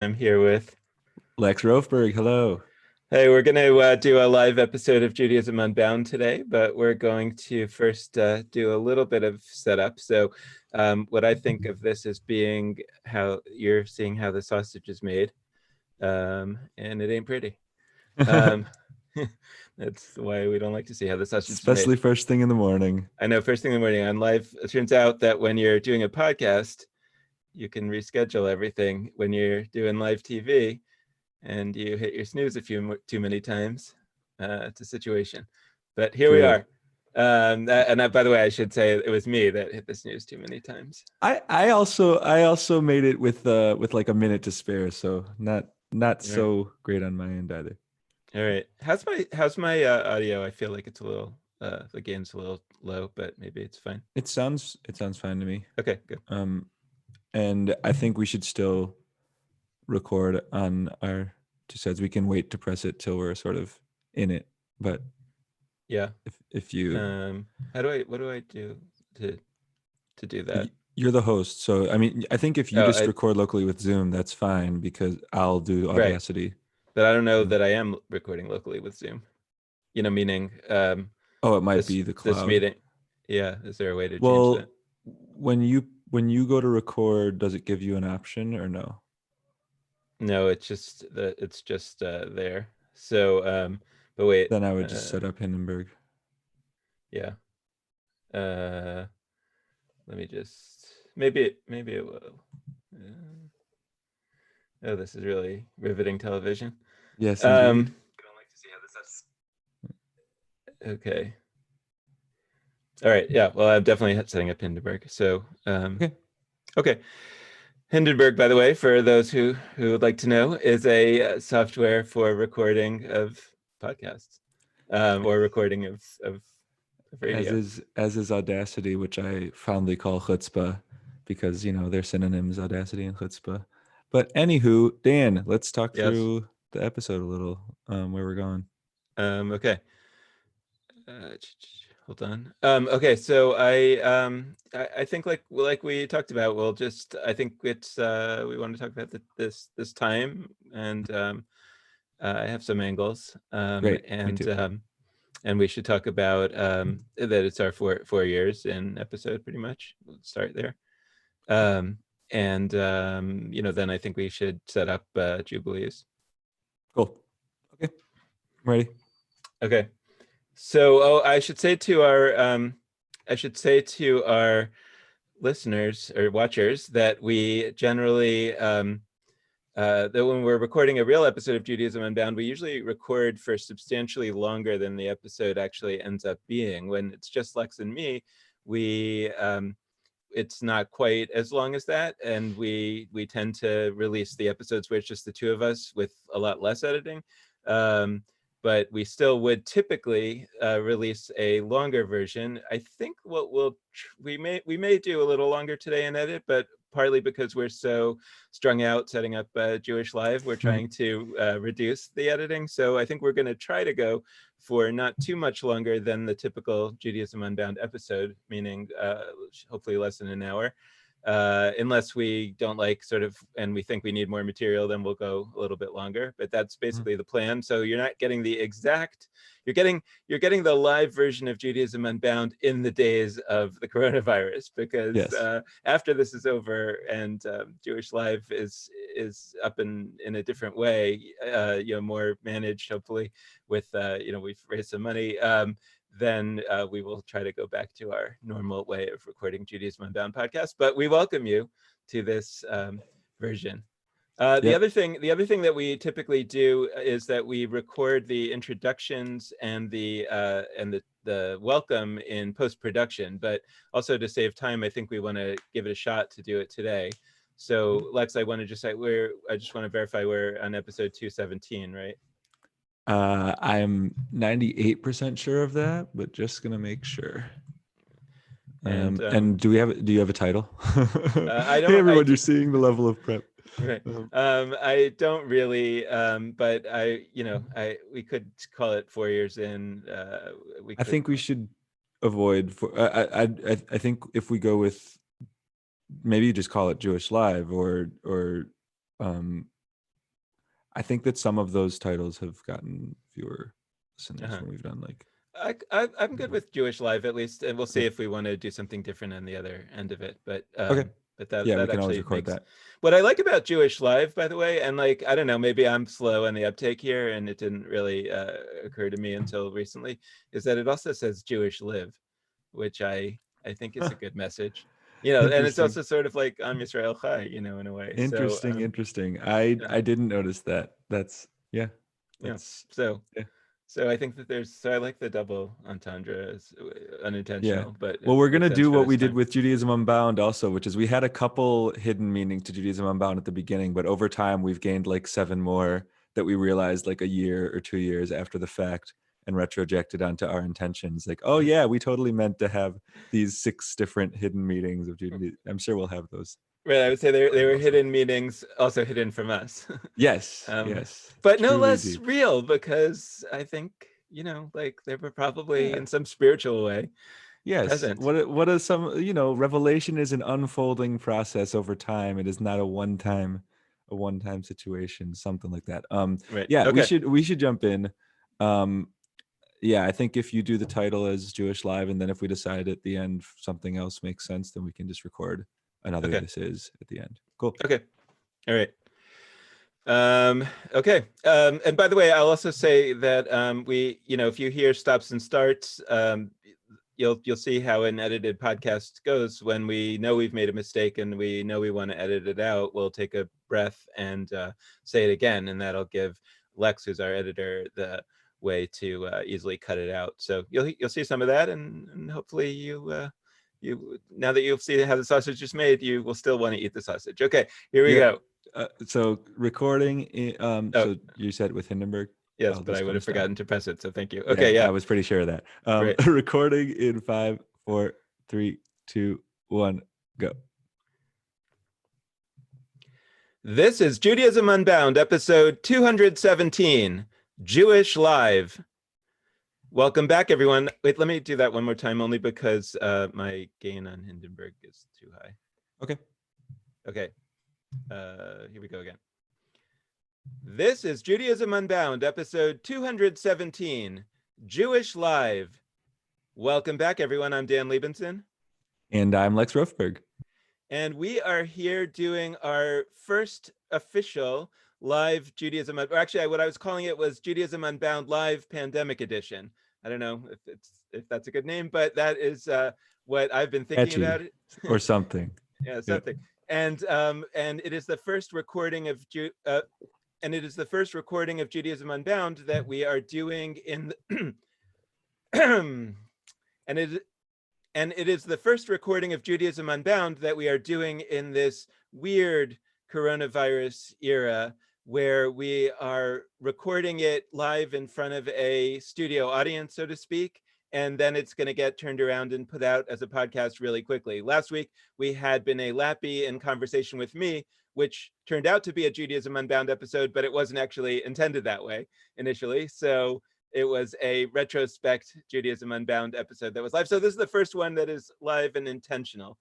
I'm here with. Lex Rofberg, hello. Hey, we're going to do a live episode of Judaism Unbound today, but we're going to first do a little bit of setup. So, what I think of this as being how you're seeing how the sausage is made, and it ain't pretty. Um, that's why we don't like to see how the sausage is made. Especially first thing in the morning. I know first thing in the morning on live, it turns out that when you're doing a podcast, you can reschedule everything. When you're doing live TV, and you hit your snooze a few too many times, it's a situation. But here we True. are. By the way, I should say it was me that hit the snooze too many times. I also made it with like a minute to spare, so not All right. so great on my end either. All right. How's my audio? I feel like it's a little the gain's a little low, but maybe it's fine. It sounds fine to me. Okay, good. Um, and I think we should still record on our two sides. We can wait to press it till we're sort of in it. But Yeah. if you How do I what do I do to do that? you're the host, so I mean, I think if you Oh, just I record locally with Zoom, that's fine because I'll do right. Audacity. But I don't know Um, that I am recording locally with Zoom. Meaning oh, it might this be the this cloud. meeting. Yeah, is there a way to change that? Well, when you go to record, does it give you an option or no? No, it's just there. So but wait, Then I would just set up Hindenburg. yeah. Uh Let me just maybe it will. Oh, this is really riveting television. Yes, Um indeed. I don't like to see how this has okay. All right, yeah. Well, I'm definitely setting up Hindenburg. So Okay. okay. Hindenburg, by the way, for those who would like to know, is a software for recording of podcasts, or recording of As radio. is Audacity, which I fondly call chutzpah, because they're synonyms, Audacity and chutzpah. But anywho, Dan, let's talk Yes. through the episode a little, where we're going. Okay. Hold on. Okay. So I think like we talked about, we'll just I think it's we want to talk about this time, and I have some angles, Great, me too. and we should talk about that it's our four years in episode, pretty much. We'll start there. Um, and then I think we should set up Jubilees. Cool. Okay, I'm ready. Okay. So, I should say to our listeners or watchers that we generally that when we're recording a real episode of Judaism Unbound, we usually record for substantially longer than the episode actually ends up being. When it's just Lex and me, we it's not quite as long as that, and we tend to release the episodes where it's just the two of us with a lot less editing. Um, but we still would typically release a longer version. I think we may do a little longer today in edit, but partly because we're so strung out setting up jewishLIVE, we're trying to reduce the editing. So I think we're going to try to go for not too much longer than the typical Judaism Unbound episode, meaning hopefully less than an hour. Unless we don't like sort of, and we think we need more material, then we'll go a little bit longer. But that's basically the plan. So you're not getting the exact, you're getting the live version of Judaism Unbound in the days of the coronavirus, because Yes. after this is over and jewishLIVE is up in a different way, more managed, hopefully, with we've raised some money. Then we will try to go back to our normal way of recording Judaism Unbound podcast. But we welcome you to this version. The Yep. other thing that we typically do is that we record the introductions and the welcome in post production. But also, to save time, I think we want to give it a shot to do it today. So Lex, I want to just say I just want to verify we're on episode 217, right? I'm 98% sure of that, but just gonna make sure. And And do you have a title? I Hey don't I everyone, you're seeing the level of prep. Right. Um, I don't really, but we could call it 4 years in. We I could, think we should avoid for I think if we go with maybe you just call it jewishLIVE or I think that some of those titles have gotten fewer listeners when we've done like. I'm good with jewishLIVE at least, and we'll see Okay. if we want to do something different on the other end of it. But Okay. but that Yeah, we that can always actually record makes that. what I like about jewishLIVE, by the way, and like I don't know, maybe I'm slow on the uptake here, and it didn't really occur to me until recently, is that it also says jewishLIVE, which I think is a good message. You know, and it's Interesting. also sort of like Am Yisrael Chai, you know, in a way. So Interesting. I didn't notice that. That's yeah. that's So yeah. so I think that I like the double entendre as Yeah. unintentional, but Well, we're it makes gonna sense do for what this we did time. with Judaism Unbound also, which is we had a couple hidden meaning to Judaism Unbound at the beginning, but over time we've gained like 7 more that we realized like a year or 2 years after the fact and retrojected onto our intentions. Like, oh yeah, we totally meant to have these 6 different hidden meanings of Judaism. I'm sure we'll have those. Right, I would say they were Also. hidden meanings, also hidden from us. Yes, yes. But no Truly less deep. real, because I think, you know, like they were probably Yeah. in some spiritual way Yes. present. What is some, revelation is an unfolding process over time. It is not a one-time situation, something like that. Right. Yeah, Okay. we should jump in. Yeah, I think if you do the title as jewishLIVE, and then if we decide at the end something else makes sense, then we can just record another Okay. This Is at the end. Cool. Okay. All right. Okay. And by the way, I'll also say that we, you know, if you hear stops and starts, you'll see how an edited podcast goes. When we know we've made a mistake and we know we want to edit it out, we'll take a breath and say it again, and that'll give Lex, who's our editor, the way to easily cut it out. So you'll see some of that, and hopefully you now that you'll see how the sausage is made, you will still want to eat the sausage. Okay, here we go. So recording. So you said with Hindenburg. Yes, but I would have forgotten to press it, so thank you. Yeah, Okay, yeah. I was pretty sure of that. Great. Recording in 5, 4, 3, 2, 1, go. This is Judaism Unbound, episode 217, jewishLIVE. Welcome back, everyone. Wait, let me do that one more time, only because my gain on Hindenburg is too high. Okay. Okay. Here we go again. This is Judaism Unbound, episode 217, jewishLIVE. Welcome back, everyone. I'm Dan Liebenson. And I'm Lex Rofberg. And we are here doing our first official live Judaism, or actually what I was calling it was Judaism Unbound Live Pandemic Edition. I don't know if that's a good name, but that is what I've been thinking about it. Or something. Yeah, something. Yeah. And it is the first recording of Judaism Unbound that we are doing in and it is the first recording of Judaism Unbound that we are doing in this weird coronavirus era, where we are recording it live in front of a studio audience, so to speak, and then it's going to get turned around and put out as a podcast really quickly. Last week, we had B'nai Lappi in conversation with me, which turned out to be a Judaism Unbound episode, but it wasn't actually intended that way initially. So it was a retrospect Judaism Unbound episode that was live. So this is the first one that is live and intentional.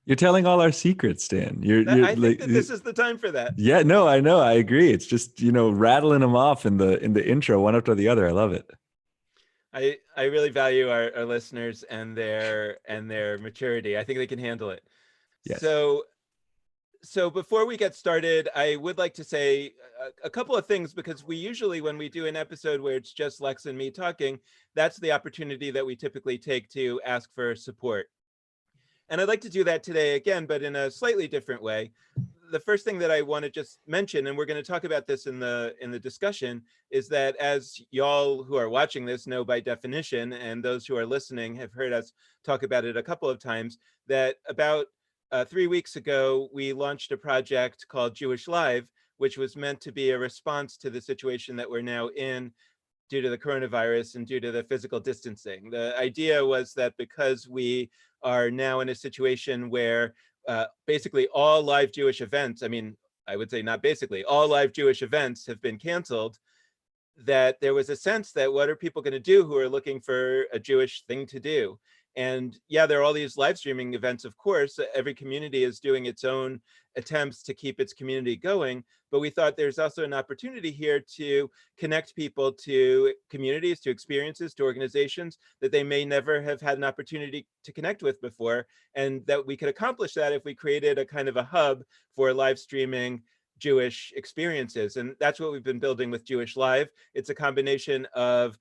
You're telling all our secrets, Dan. I think that this is the time for that. Yeah, no, I know. I agree. It's just, rattling them off in the intro, one after the other. I love it. I really value our listeners and their maturity. I think they can handle it. Yes. So before we get started, I would like to say a couple of things, because we usually, when we do an episode where it's just Lex and me talking, that's the opportunity that we typically take to ask for support. And I'd like to do that today again, but in a slightly different way. The first thing that I want to just mention, and we're going to talk about this in the discussion, is that as y'all who are watching this know by definition, and those who are listening have heard us talk about it a couple of times, that about 3 weeks ago, we launched a project called jewishLIVE, which was meant to be a response to the situation that we're now in due to the coronavirus and due to the physical distancing. The idea was that because we are now in a situation where basically all live Jewish events, I would say not basically, all live Jewish events have been canceled, that there was a sense that what are people going to do who are looking for a Jewish thing to do? And yeah, there are all these live streaming events, of course. Every community is doing its own attempts to keep its community going. But we thought there's also an opportunity here to connect people to communities, to experiences, to organizations that they may never have had an opportunity to connect with before, and that we could accomplish that if we created a kind of a hub for live streaming Jewish experiences. And that's what we've been building with jewishLIVE. It's a combination of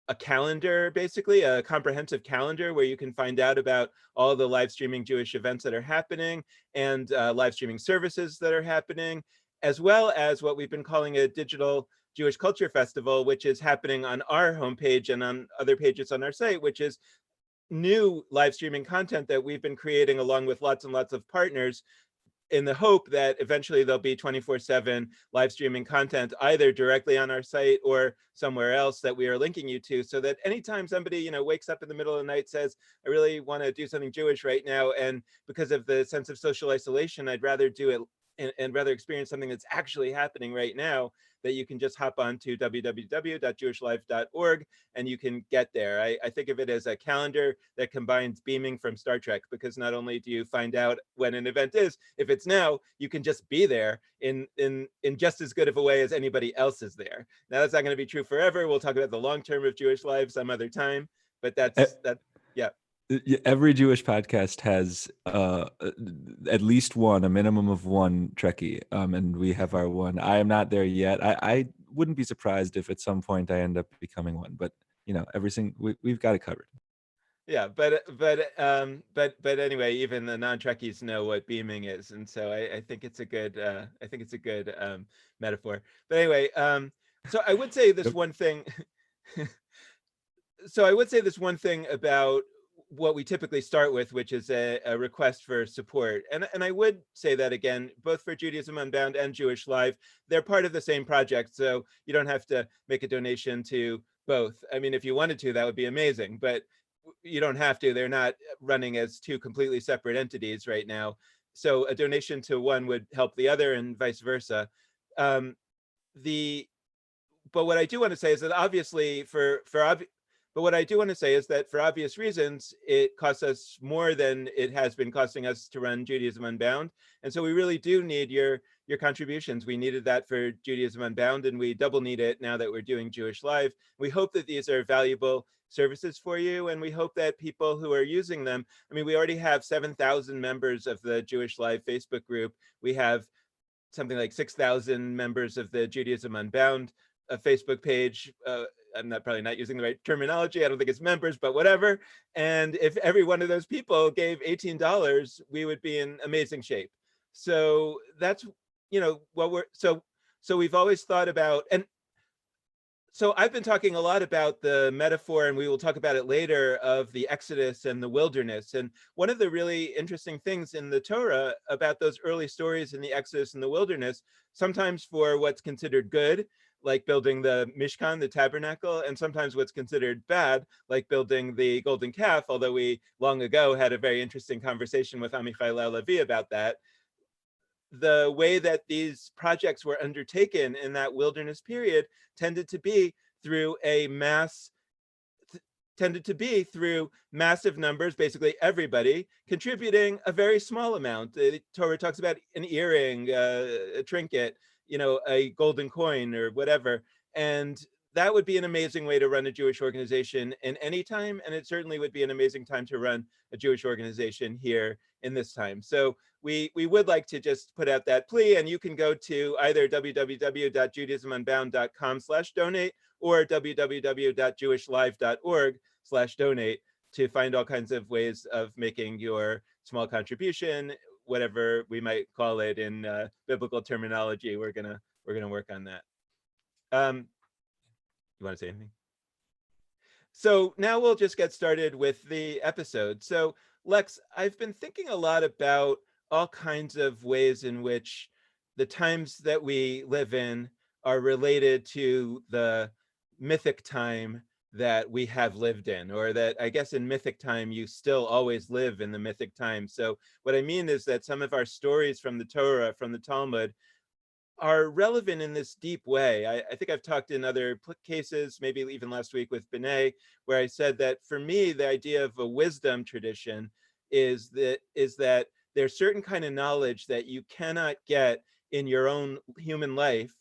a calendar, basically a comprehensive calendar where you can find out about all the live streaming Jewish events that are happening, and live streaming services that are happening, as well as what we've been calling a digital Jewish culture festival, which is happening on our homepage and on other pages on our site, which is new live streaming content that we've been creating along with lots and lots of partners, in the hope that eventually there'll be 24/7 live streaming content either directly on our site or somewhere else that we are linking you to, so that anytime somebody wakes up in the middle of the night, says, I really want to do something Jewish right now, and because of the sense of social isolation, I'd rather do it and rather experience something that's actually happening right now, that you can just hop on to www.jewishlive.org and you can get there. I think of it as a calendar that combines beaming from Star Trek, because not only do you find out when an event is, if it's now, you can just be there in just as good of a way as anybody else is there. Now, that's not going to be true forever. We'll talk about the long term of jewishLIVE some other time, but that's that. Yeah. Every Jewish podcast has at least one, a minimum of one Trekkie, and we have our one. I am not there yet. I wouldn't be surprised if at some point I end up becoming one, but everything we've got it covered. Yeah, but anyway, even the non-Trekkies know what beaming is, and so I think it's a good metaphor. But anyway, so I would say this one thing. So I would say this one thing about what we typically start with, which is a request for support. And I would say that again, both for Judaism Unbound and jewishLIVE, they're part of the same project. So you don't have to make a donation to both. I mean, if you wanted to, that would be amazing, but you don't have to. They're not running as two completely separate entities right now. So a donation to one would help the other and vice versa. But what I do want to say is that obviously but what I do want to say is that for obvious reasons, it costs us more than it has been costing us to run Judaism Unbound. And so we really do need your contributions. We needed that for Judaism Unbound, and we double need it now that we're doing jewishLIVE. We hope that these are valuable services for you, and we hope that people who are using them, I mean, we already have 7,000 members of the jewishLIVE Facebook group. We have something like 6,000 members of the Judaism Unbound Facebook page. I'm probably not using the right terminology. I don't think it's members, but whatever. And if every one of those people gave $18, we would be in amazing shape. So that's, what so we've always thought about, and so I've been talking a lot about the metaphor, and we will talk about it later, of the Exodus and the wilderness. And one of the really interesting things in the Torah about those early stories in the Exodus and the wilderness, sometimes for what's considered good, like building the Mishkan, the tabernacle, and sometimes what's considered bad, like building the golden calf, although we long ago had a very interesting conversation with Amichai Levi about that. The way that these projects were undertaken in that wilderness period tended to be through massive numbers, basically everybody contributing a very small amount. The Torah talks about an earring, a trinket, a golden coin or whatever. And that would be an amazing way to run a Jewish organization in any time. And it certainly would be an amazing time to run a Jewish organization here in this time. So we would like to just put out that plea, and you can go to either www.judaismunbound.com/donate or www.jewishlive.org/donate to find all kinds of ways of making your small contribution, whatever we might call it in biblical terminology. We're gonna work on that. You want to say anything? So now we'll just get started with the episode. So Lex, I've been thinking a lot about all kinds of ways in which the times that we live in are related to the mythic time that we have lived in, or that I guess in mythic time, you still always live in the mythic time. So what I mean is that some of our stories from the Torah, from the Talmud, are relevant in this deep way. I think I've talked in other cases, maybe even last week with B'nai, where I said that for me, the idea of a wisdom tradition is that there's certain kind of knowledge that you cannot get in your own human life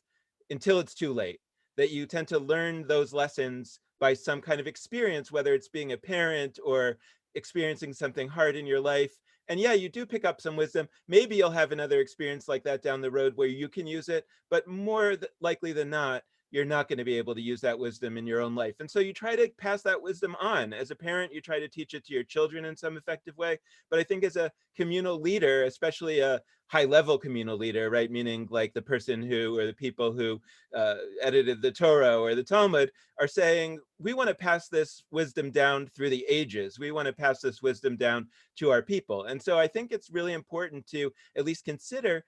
until it's too late, that you tend to learn those lessons by some kind of experience, whether it's being a parent or experiencing something hard in your life. And yeah, you do pick up some wisdom. Maybe you'll have another experience like that down the road where you can use it, but more likely than not, you're not going to be able to use that wisdom in your own life. And so you try to pass that wisdom on. As a parent, you try to teach it to your children in some effective way. But I think as a communal leader, especially a high level communal leader, right? Meaning like the person who, or the people who edited the Torah or the Talmud, are saying, we want to pass this wisdom down through the ages. We want to pass this wisdom down to our people. And so I think it's really important to at least consider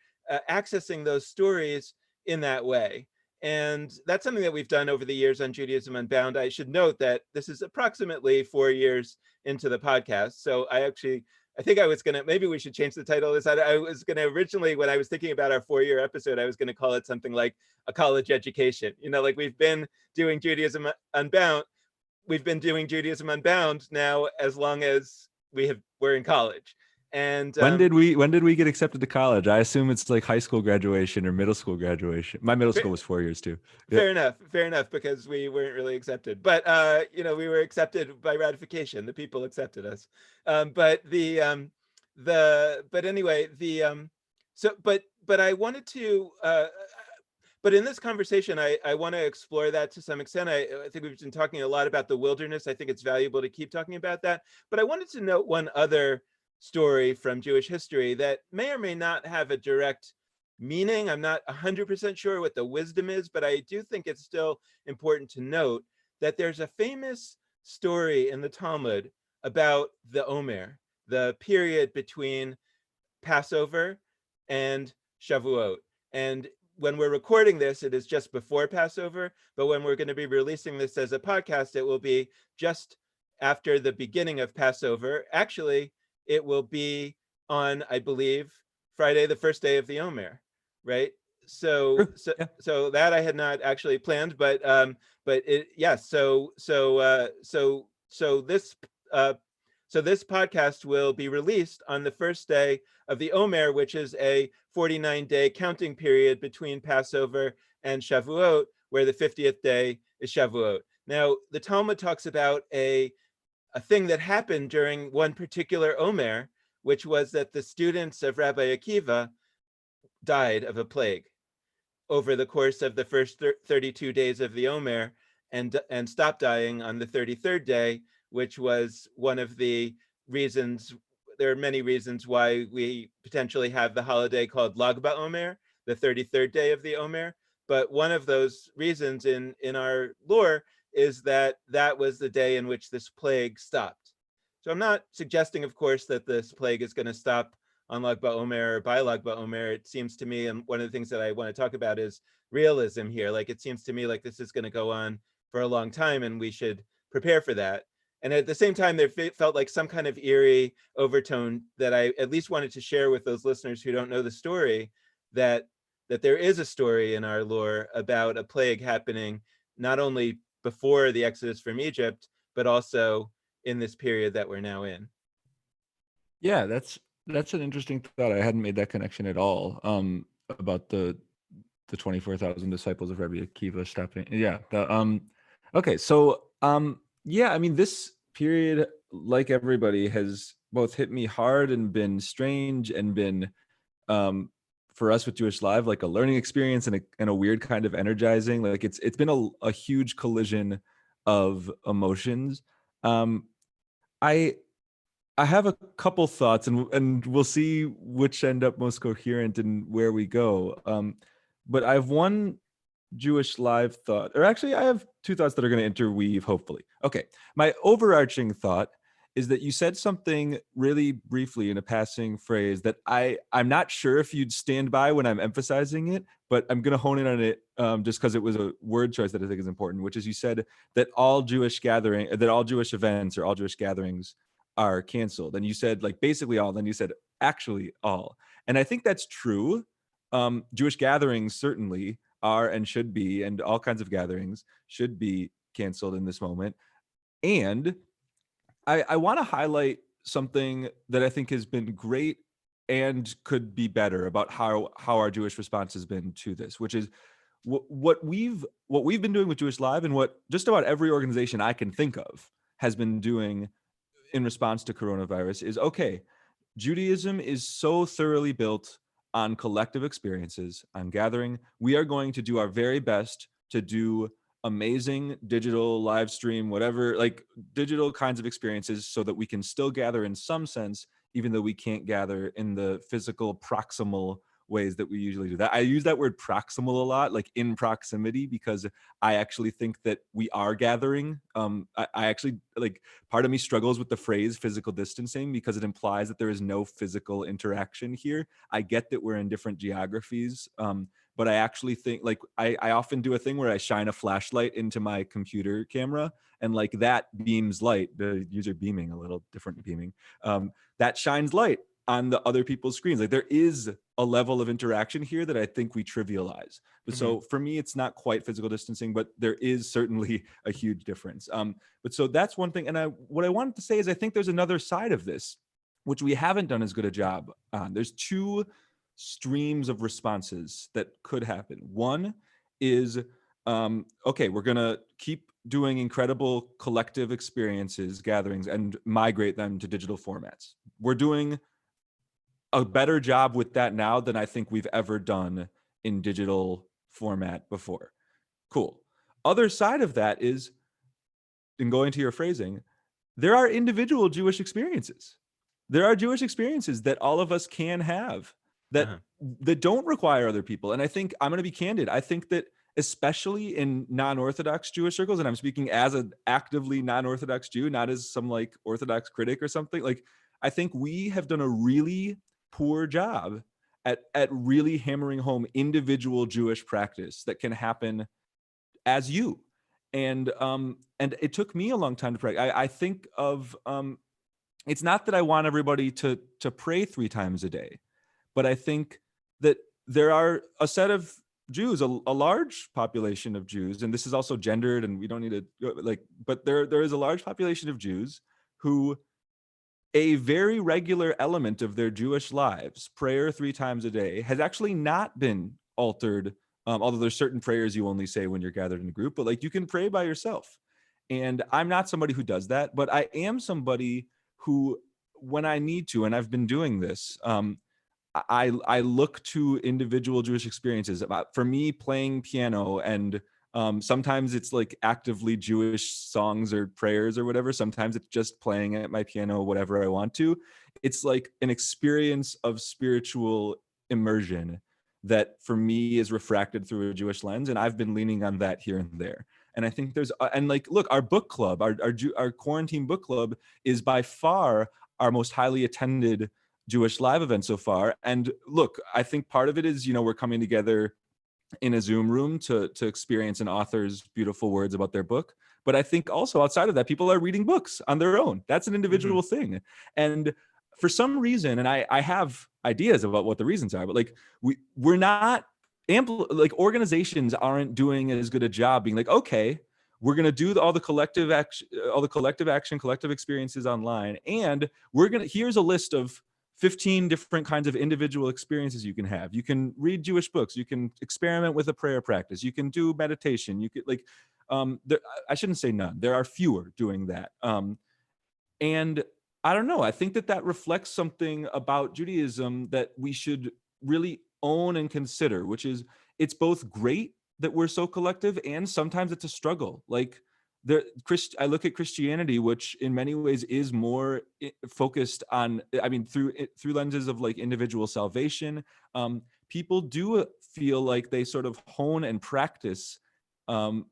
accessing those stories in that way. And that's something that we've done over the years on Judaism Unbound. I should note that this is approximately 4 years into the podcast. So I think I was going to, maybe we should change the title of this. I was going to originally, when I was thinking about our 4-year episode, I was going to call it something like a college education. You know, like we've been doing Judaism Unbound. We've been doing Judaism Unbound now as long as we're in college. And when did we get accepted to college? I assume it's like high school graduation or middle school graduation. My middle school was 4 years too. Fair enough, because we weren't really accepted. But you know, we were accepted by ratification. The people accepted us. But anyway, but I wanted to but in this conversation, I want to explore that to some extent. I think we've been talking a lot about the wilderness. I think it's valuable to keep talking about that. But I wanted to note one other story from Jewish history that may or may not have a direct meaning. I'm not 100% sure what the wisdom is, but I do think it's still important to note that there's a famous story in the Talmud about the Omer, the period between Passover and Shavuot. And when we're recording this, it is just before Passover, but when we're going to be releasing this as a podcast, it will be just after the beginning of Passover. Actually, it will be on, I believe, Friday, the first day of the Omer, right? So that I had not actually planned, but it, yes. So this podcast will be released on the first day of the Omer, which is a 49-day counting period between Passover and Shavuot, where the 50th day is Shavuot. Now, the Talmud talks about a thing that happened during one particular Omer, which was that the students of Rabbi Akiva died of a plague over the course of the first 32 days of the Omer, and stopped dying on the 33rd day, which was one of the reasons. There are many reasons why we potentially have the holiday called Lag BaOmer, the 33rd day of the Omer. But one of those reasons in our lore is that that was the day in which this plague stopped. So I'm not suggesting, of course, that this plague is going to stop on Lag BaOmer or by Lag BaOmer. It seems to me, and one of the things that I want to talk about is realism here. Like, it seems to me like this is going to go on for a long time, and we should prepare for that. And at the same time, there felt like some kind of eerie overtone that I at least wanted to share with those listeners who don't know the story, that there is a story in our lore about a plague happening not only before the Exodus from Egypt, but also in this period that we're now in. Yeah, that's an interesting thought. I hadn't made that connection at all. About the 24,000 disciples of Rabbi Akiva stopping. Yeah. Okay. So yeah, I mean, this period, like everybody, has both hit me hard and been strange, and been for us with jewishLIVE, like a learning experience and a weird kind of energizing. Like it's been a huge collision of emotions. I have a couple thoughts, and we'll see which end up most coherent and where we go. But I have one jewishLIVE thought, or actually I have two thoughts that are going to interweave, hopefully. Okay. My overarching thought is that you said something really briefly in a passing phrase that I'm not sure if you'd stand by when I'm emphasizing it, but I'm going to hone in on it just because it was a word choice that I think is important, which is you said that all Jewish events or all Jewish gatherings are canceled. And you said like basically all, then you said actually all. And I think that's true. Jewish gatherings certainly are and should be, and all kinds of gatherings should be canceled in this moment. And I want to highlight something that I think has been great and could be better about how our Jewish response has been to this, which is what we've been doing with jewishLIVE, and what just about every organization I can think of has been doing in response to coronavirus, is okay, Judaism is so thoroughly built on collective experiences, on gathering. We are going to do our very best to do amazing digital live stream, whatever, like digital kinds of experiences, so that we can still gather in some sense, even though we can't gather in the physical proximal ways that we usually do. That I use that word proximal a lot, like in proximity, because I actually think that we are gathering. I actually, like, part of me struggles with the phrase physical distancing because it implies that there is no physical interaction here. I get that we're in different geographies, but I actually think, like, I often do a thing where I shine a flashlight into my computer camera, and like that beams light, the user beaming, a little different beaming, that shines light on the other people's screens. Like, there is a level of interaction here that I think we trivialize. But so for me, it's not quite physical distancing, but there is certainly a huge difference. But so that's one thing. And what I wanted to say is, I think there's another side of this, which we haven't done as good a job on. There's two streams of responses that could happen. One is, okay, we're going to keep doing incredible collective experiences, gatherings, and migrate them to digital formats. We're doing a better job with that now than I think we've ever done in digital format before. Cool. Other side of that is, in going to your phrasing, there are individual Jewish experiences. There are Jewish experiences that all of us can have that that don't require other people. And I think, I'm going to be candid, I think that especially in non-Orthodox Jewish circles, and I'm speaking as an actively non-Orthodox Jew, not as some like Orthodox critic or something, like, I think we have done a really poor job at really hammering home individual Jewish practice that can happen as you. And it took me a long time to pray. I think of, it's not that I want everybody to pray 3 times a day, but I think that there are a set of Jews, a large population of Jews, and this is also gendered, and we don't need to, like, but there is a large population of Jews who, a very regular element of their Jewish lives, prayer 3 times a day, has actually not been altered. Although there's certain prayers you only say when you're gathered in a group, but like, you can pray by yourself. And I'm not somebody who does that, but I am somebody who, when I need to, and I've been doing this, I look to individual Jewish experiences. For me, playing piano, and sometimes it's like actively Jewish songs or prayers or whatever. Sometimes it's just playing at my piano, whatever I want to. It's like an experience of spiritual immersion that for me is refracted through a Jewish lens. And I've been leaning on that here and there. And I think there's, and like, look, our book club, our quarantine book club is by far our most highly attended jewishLIVE event so far. And look, I think part of it is, we're coming together in a Zoom room to experience an author's beautiful words about their book. But I think also outside of that, people are reading books on their own. That's an individual thing. And for some reason, and I have ideas about what the reasons are, but like, we're not like, organizations aren't doing as good a job being like, okay, we're going to do all the collective action, collective experiences online. And here's a list of 15 different kinds of individual experiences you can have. You can read Jewish books. You can experiment with a prayer practice. You can do meditation. You could, like, I shouldn't say none. There are fewer doing that. And I don't know. I think that reflects something about Judaism that we should really own and consider, which is, it's both great that we're so collective, and sometimes it's a struggle. Like, I look at Christianity, which in many ways is more focused on, I mean, through lenses of like individual salvation. People do feel like they sort of hone and practice, and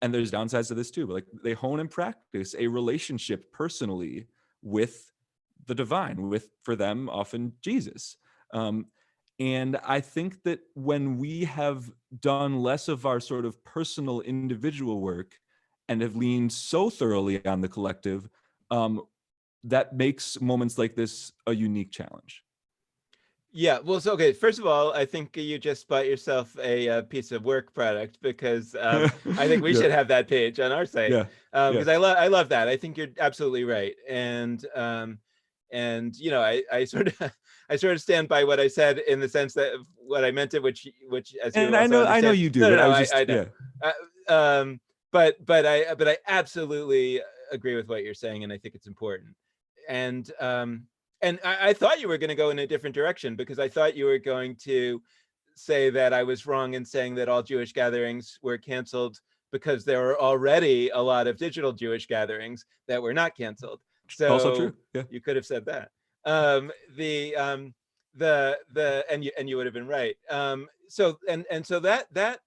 there's downsides to this too, but like, they hone and practice a relationship personally with the divine, with, for them, often Jesus. And I think that when we have done less of our sort of personal individual work and have leaned so thoroughly on the collective, that makes moments like this a unique challenge. Yeah, well, so, okay, first of all, I think you just bought yourself a piece of work product, because I think we should have that page on our site. Because I love that. I think you're absolutely right. And I sort of I sort of stand by what I said in the sense that what I meant it, which as you And also I know understand. you do, No, but I no, was just, I know. yeah. But I absolutely agree with what you're saying, and I think it's important. And I thought you were going to go in a different direction, because I thought you were going to say that I was wrong in saying that all Jewish gatherings were canceled because there were already a lot of digital Jewish gatherings that were not canceled. Also So true. Yeah. you could have said that. And you would have been right. So that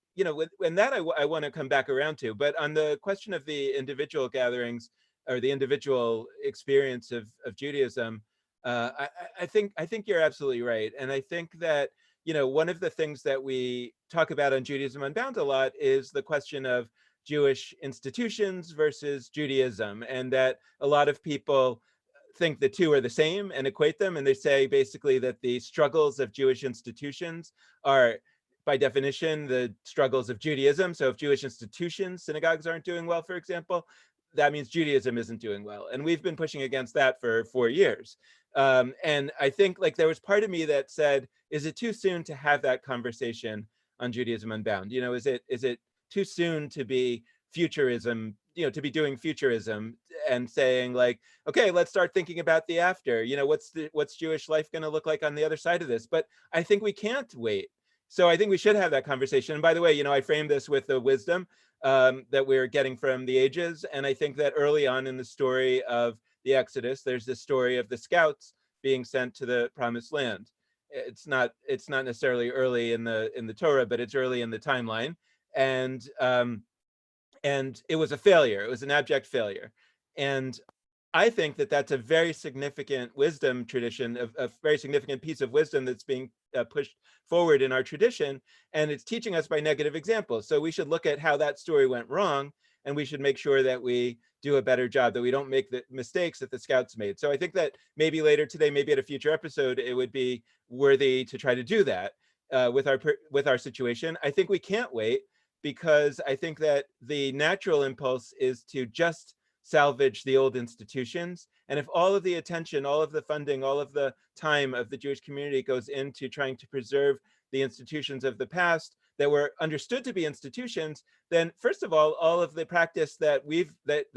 and that I want to come back around to. But on the question of the individual gatherings or the individual experience of Judaism, I think you're absolutely right. And I think that one of the things that we talk about on Judaism Unbound a lot is the question of Jewish institutions versus Judaism, and that a lot of people think the two are the same and equate them. And they say basically that the struggles of Jewish institutions are, by definition, the struggles of Judaism. So if Jewish institutions, synagogues, aren't doing well, for example, that means Judaism isn't doing well. And we've been pushing against that for 4 years. And I think like there was part of me that said, is it too soon to have that conversation on Judaism Unbound? Is it too soon to be futurism, to be doing futurism and saying like, okay, let's start thinking about the after. What's Jewish life going to look like on the other side of this? But I think we can't wait. So I think we should have that conversation. And by the way, I framed this with the wisdom that we're getting from the ages. And I think that early on in the story of the Exodus, there's this story of the scouts being sent to the promised land. It's not necessarily early in the Torah, but it's early in the timeline. And it was a failure. It was an abject failure. And I think that that's a very significant wisdom tradition, a very significant piece of wisdom that's being pushed forward in our tradition. And it's teaching us by negative examples. So we should look at how that story went wrong, and we should make sure that we do a better job, that we don't make the mistakes that the scouts made. So I think that maybe later today, maybe at a future episode, it would be worthy to try to do that with our situation. I think we can't wait, because I think that the natural impulse is to just salvage the old institutions. And if all of the attention, all of the funding, all of the time of the Jewish community goes into trying to preserve the institutions of the past that were understood to be institutions, then first of all of the practice that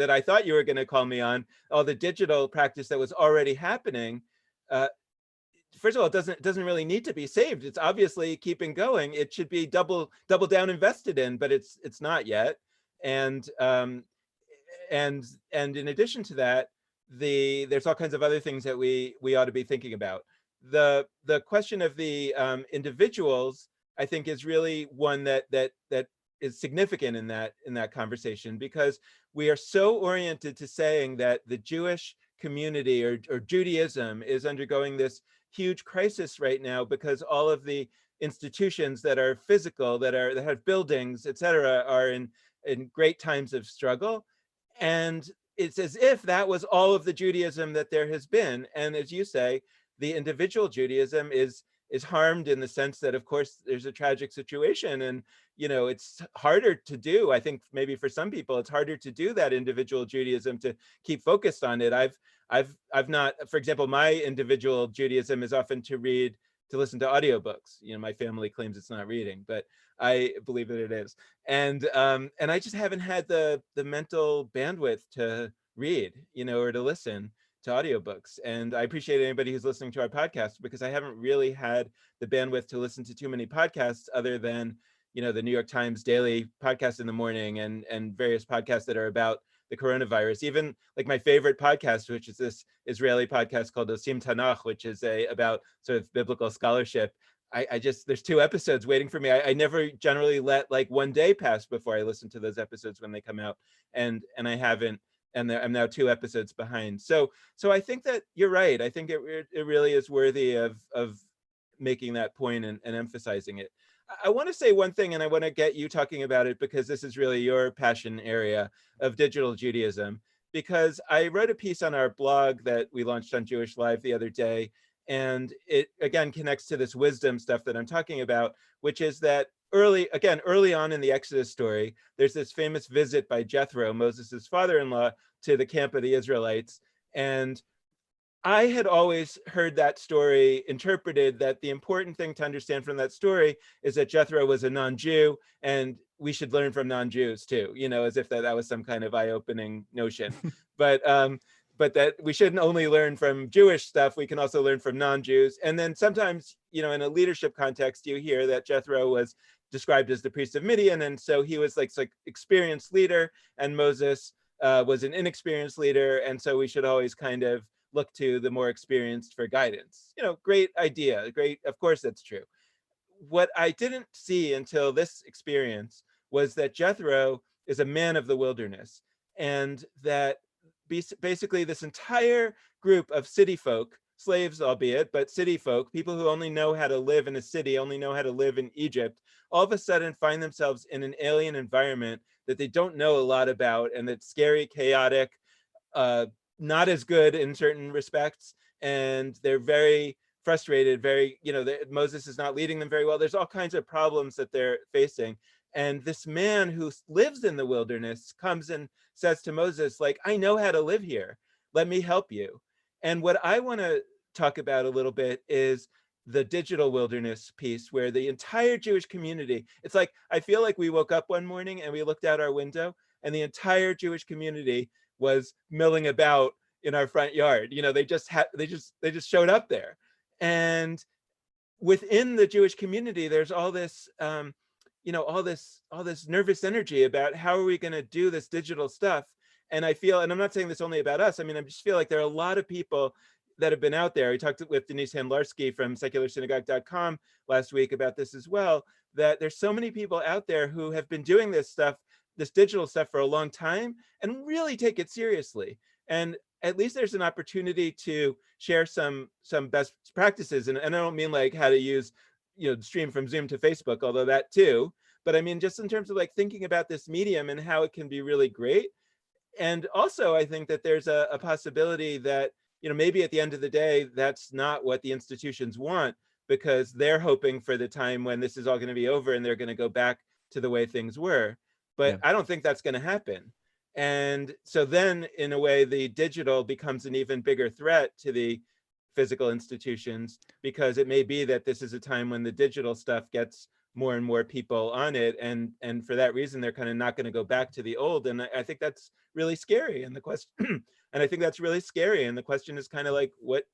I thought you were going to call me on, all the digital practice that was already happening, first of all, it doesn't really need to be saved. It's obviously keeping going. It should be double down invested in, but it's not yet. And in addition to that, there's all kinds of other things that we ought to be thinking about. The question of the individuals, I think, is really one that is significant in that conversation, because we are so oriented to saying that the Jewish community or Judaism is undergoing this huge crisis right now because all of the institutions that are physical, that have buildings, etc., are in great times of struggle. And it's as if that was all of the Judaism that there has been. And as you say, the individual Judaism is harmed in the sense that, of course, there's a tragic situation, and it's harder to do. I think maybe for some people it's harder to do that individual Judaism, to keep focused on it. I've not, for example, my individual Judaism is often to listen to audiobooks. My family claims it's not reading, but I believe that it is. And I just haven't had the mental bandwidth to read, or to listen to audiobooks. And I appreciate anybody who's listening to our podcast, because I haven't really had the bandwidth to listen to too many podcasts other than, the New York Times daily podcast in the morning, and various podcasts that are about the coronavirus. Even like my favorite podcast, which is this Israeli podcast called Osim Tanakh, which is about sort of biblical scholarship. I just, there's 2 episodes waiting for me. I never generally let like one day pass before I listen to those episodes when they come out. And I haven't, and I'm now 2 episodes behind. So I think that you're right. I think it really is worthy of making that point and emphasizing it. I want to say one thing, and I want to get you talking about it, because this is really your passion area of digital Judaism. Because I wrote a piece on our blog that we launched on jewishLIVE the other day, and it again connects to this wisdom stuff that I'm talking about, which is that early on in the Exodus story, there's this famous visit by Jethro, Moses' father-in-law, to the camp of the Israelites. And I had always heard that story interpreted that the important thing to understand from that story is that Jethro was a non-Jew and we should learn from non-Jews too, as if that was some kind of eye-opening notion. But that we shouldn't only learn from Jewish stuff, we can also learn from non-Jews. And then sometimes, in a leadership context, you hear that Jethro was described as the priest of Midian. And so he was like experienced leader, and Moses was an inexperienced leader. And so we should always kind of look to the more experienced for guidance. Great idea. Great. Of course, that's true. What I didn't see until this experience was that Jethro is a man of the wilderness, and that basically this entire group of city folk, slaves albeit, but city folk, people who only know how to live in a city, only know how to live in Egypt, all of a sudden find themselves in an alien environment that they don't know a lot about, and that's scary, chaotic, not as good in certain respects, and they're very frustrated, Moses is not leading them very well. There's all kinds of problems that they're facing. And this man who lives in the wilderness comes and says to Moses, like, I know how to live here. Let me help you. And what I want to talk about a little bit is the digital wilderness piece, where the entire Jewish community, it's like, I feel like we woke up one morning and we looked out our window and the entire Jewish community was milling about in our front yard. They just showed up there. And within the Jewish community, there's all this, all this nervous energy about how are we going to do this digital stuff. And I feel, and I'm not saying this only about us, I just feel like there are a lot of people that have been out there. We talked with Denise Handlarski from secularsynagogue.com last week about this as well, that there's so many people out there who have been doing this stuff, this digital stuff, for a long time and really take it seriously. And at least there's an opportunity to share some best practices. And I don't mean like how to use, stream from Zoom to Facebook, although that too, but I mean, just in terms of like thinking about this medium and how it can be really great. And also, I think that there's a possibility that, maybe at the end of the day, that's not what the institutions want, because they're hoping for the time when this is all going to be over and they're going to go back to the way things were. But I don't think that's going to happen. And so then, in a way, the digital becomes an even bigger threat to the physical institutions, because it may be that this is a time when the digital stuff gets more and more people on it. And for that reason, they're kind of not going to go back to the old. And I think that's really scary. And the question, and I think that's really scary. And the question is kind of like, what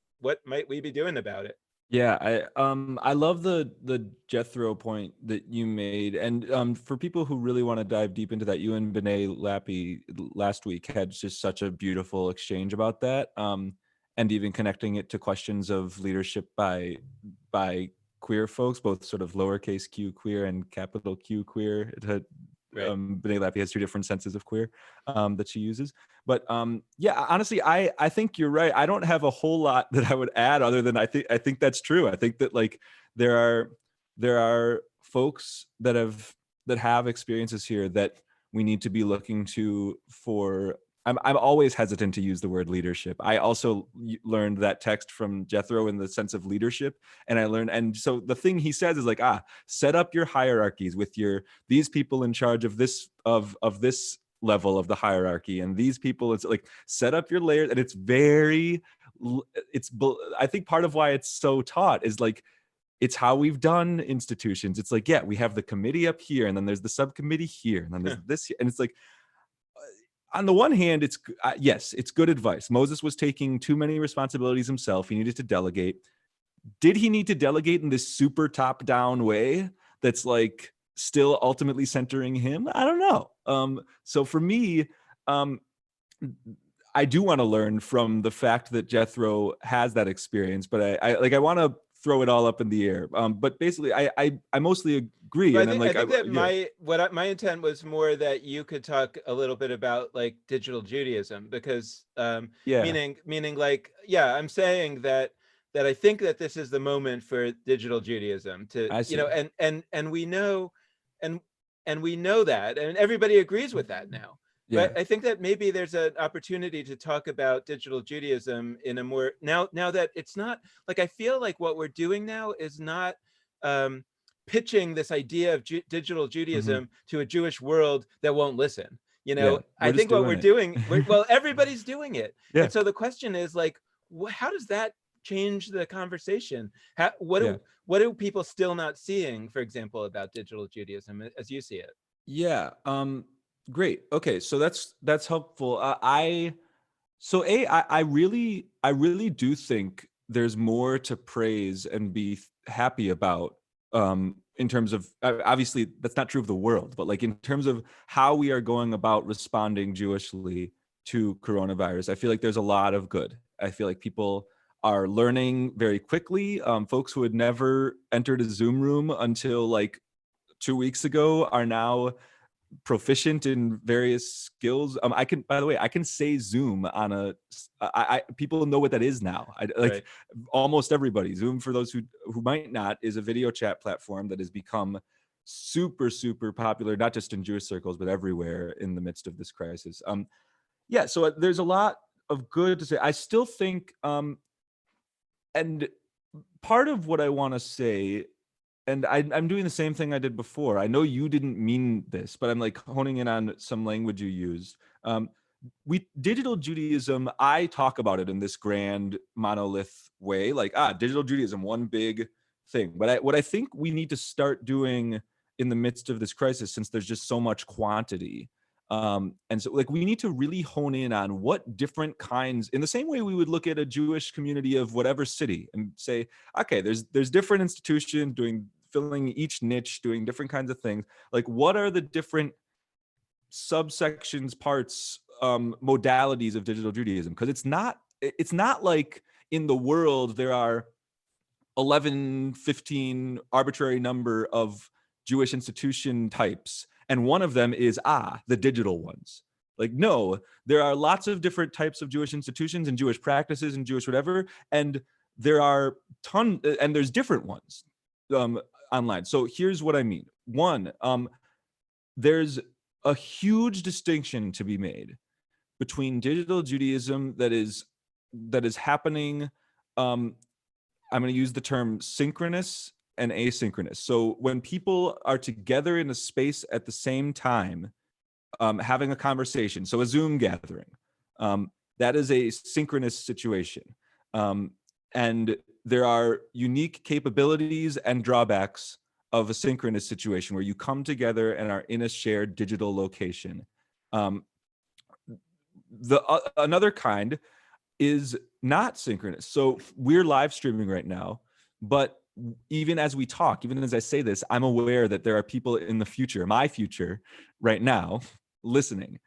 might we be doing about it? Yeah, I love the Jethro point that you made, and for people who really want to dive deep into that, you and B'nai Lappy last week had just such a beautiful exchange about that, and even connecting it to questions of leadership by queer folks, both sort of lowercase q queer and capital Q queer. Right. B'nai Lappy has two different senses of queer that she uses. But yeah, honestly, I think you're right. I don't have a whole lot that I would add other than I think that's true. I think that like there are folks that have experiences here that we need to be looking to for. I'm always hesitant to use the word leadership. I also learned that text from Jethro in the sense of leadership, and so the thing he says is like, set up your hierarchies with these people in charge of this of this level of the hierarchy, and these people, it's like set up your layers. And I think part of why it's so taught is like it's how we've done institutions. It's like, yeah, we have the committee up here, and then there's the subcommittee here, and then there's this here. And it's like, on the one hand, it's yes, it's good advice. Moses was taking too many responsibilities himself. He needed to delegate. Did he need to delegate in this super top-down way that's like still ultimately centering him? I don't know. So for me, I do want to learn from the fact that Jethro has that experience, but I want to throw it all up in the air. But basically, I mostly agree. But And I think that my intent was more that you could talk a little bit about like digital Judaism, because meaning like, yeah, I'm saying that I think that this is the moment for digital Judaism to, and we know, and we know that, and everybody agrees with that now. Yeah. But I think that maybe there's an opportunity to talk about digital Judaism in a more, now that it's not like, I feel like what we're doing now is not pitching this idea of digital Judaism to a Jewish world that won't listen. I think what we're doing, well, everybody's doing it. And so the question is like, how does that change the conversation? Yeah. What are people still not seeing, for example, about digital Judaism as you see it? Yeah. Great. Okay. So that's helpful. I really do think there's more to praise and be happy about, in terms of, obviously that's not true of the world, but like in terms of how we are going about responding Jewishly to coronavirus. I feel like there's a lot of good. I feel like people are learning very quickly. Folks who had never entered a Zoom room until like 2 weeks ago are now proficient in various skills. By the way, I can say Zoom on people know what that is now. Right. Almost everybody. Zoom, for those who might not, is a video chat platform that has become super, super popular, not just in Jewish circles, but everywhere in the midst of this crisis. Yeah, so there's a lot of good to say. I still think, and part of what I want to say, and I'm doing the same thing I did before. I know you didn't mean this, but I'm like honing in on some language you used. Digital Judaism, I talk about it in this grand monolith way, like, digital Judaism, one big thing. But what I think we need to start doing in the midst of this crisis, since there's just so much quantity, and so like we need to really hone in on what different kinds, in the same way we would look at a Jewish community of whatever city and say, okay, there's different institutions filling each niche, doing different kinds of things. Like, what are the different subsections, parts, modalities of digital Judaism? Because it's not like in the world there are 11, 15 arbitrary number of Jewish institution types, and one of them is the digital ones. Like, no, there are lots of different types of Jewish institutions and Jewish practices and Jewish whatever, and there's different ones online. So here's what I mean. One, there's a huge distinction to be made between digital Judaism that is happening. I'm going to use the term synchronous and asynchronous. So when people are together in a space at the same time, having a conversation, so a Zoom gathering, that is a synchronous situation. And there are unique capabilities and drawbacks of a synchronous situation where you come together and are in a shared digital location. Another kind is not synchronous. So we're live streaming right now, but even as we talk, even as I say this, I'm aware that there are people in the future, my future right now, listening.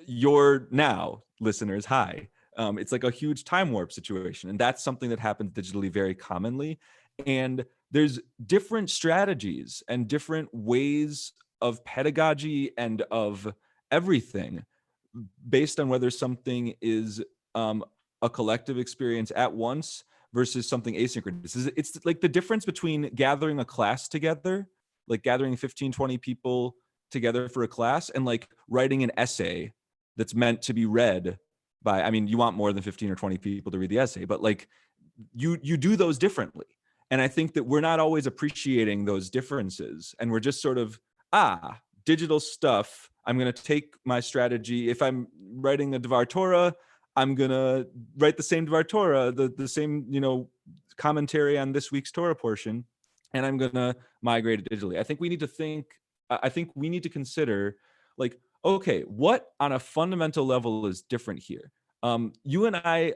You're now, listeners, hi. It's like a huge time warp situation. And that's something that happens digitally very commonly. And there's different strategies and different ways of pedagogy and of everything based on whether something is a collective experience at once versus something asynchronous. It's like the difference between gathering a class together, like gathering 15, 20 people together for a class, and like writing an essay that's meant to be read by, I mean, you want more than 15 or 20 people to read the essay, but like you do those differently. And I think that we're not always appreciating those differences. And we're just sort of, digital stuff. I'm going to take my strategy. If I'm writing a Dvar Torah, I'm going to write the same Dvar Torah, the same, commentary on this week's Torah portion, and I'm going to migrate it digitally. I think we need to consider, like, okay, what on a fundamental level is different here? You and I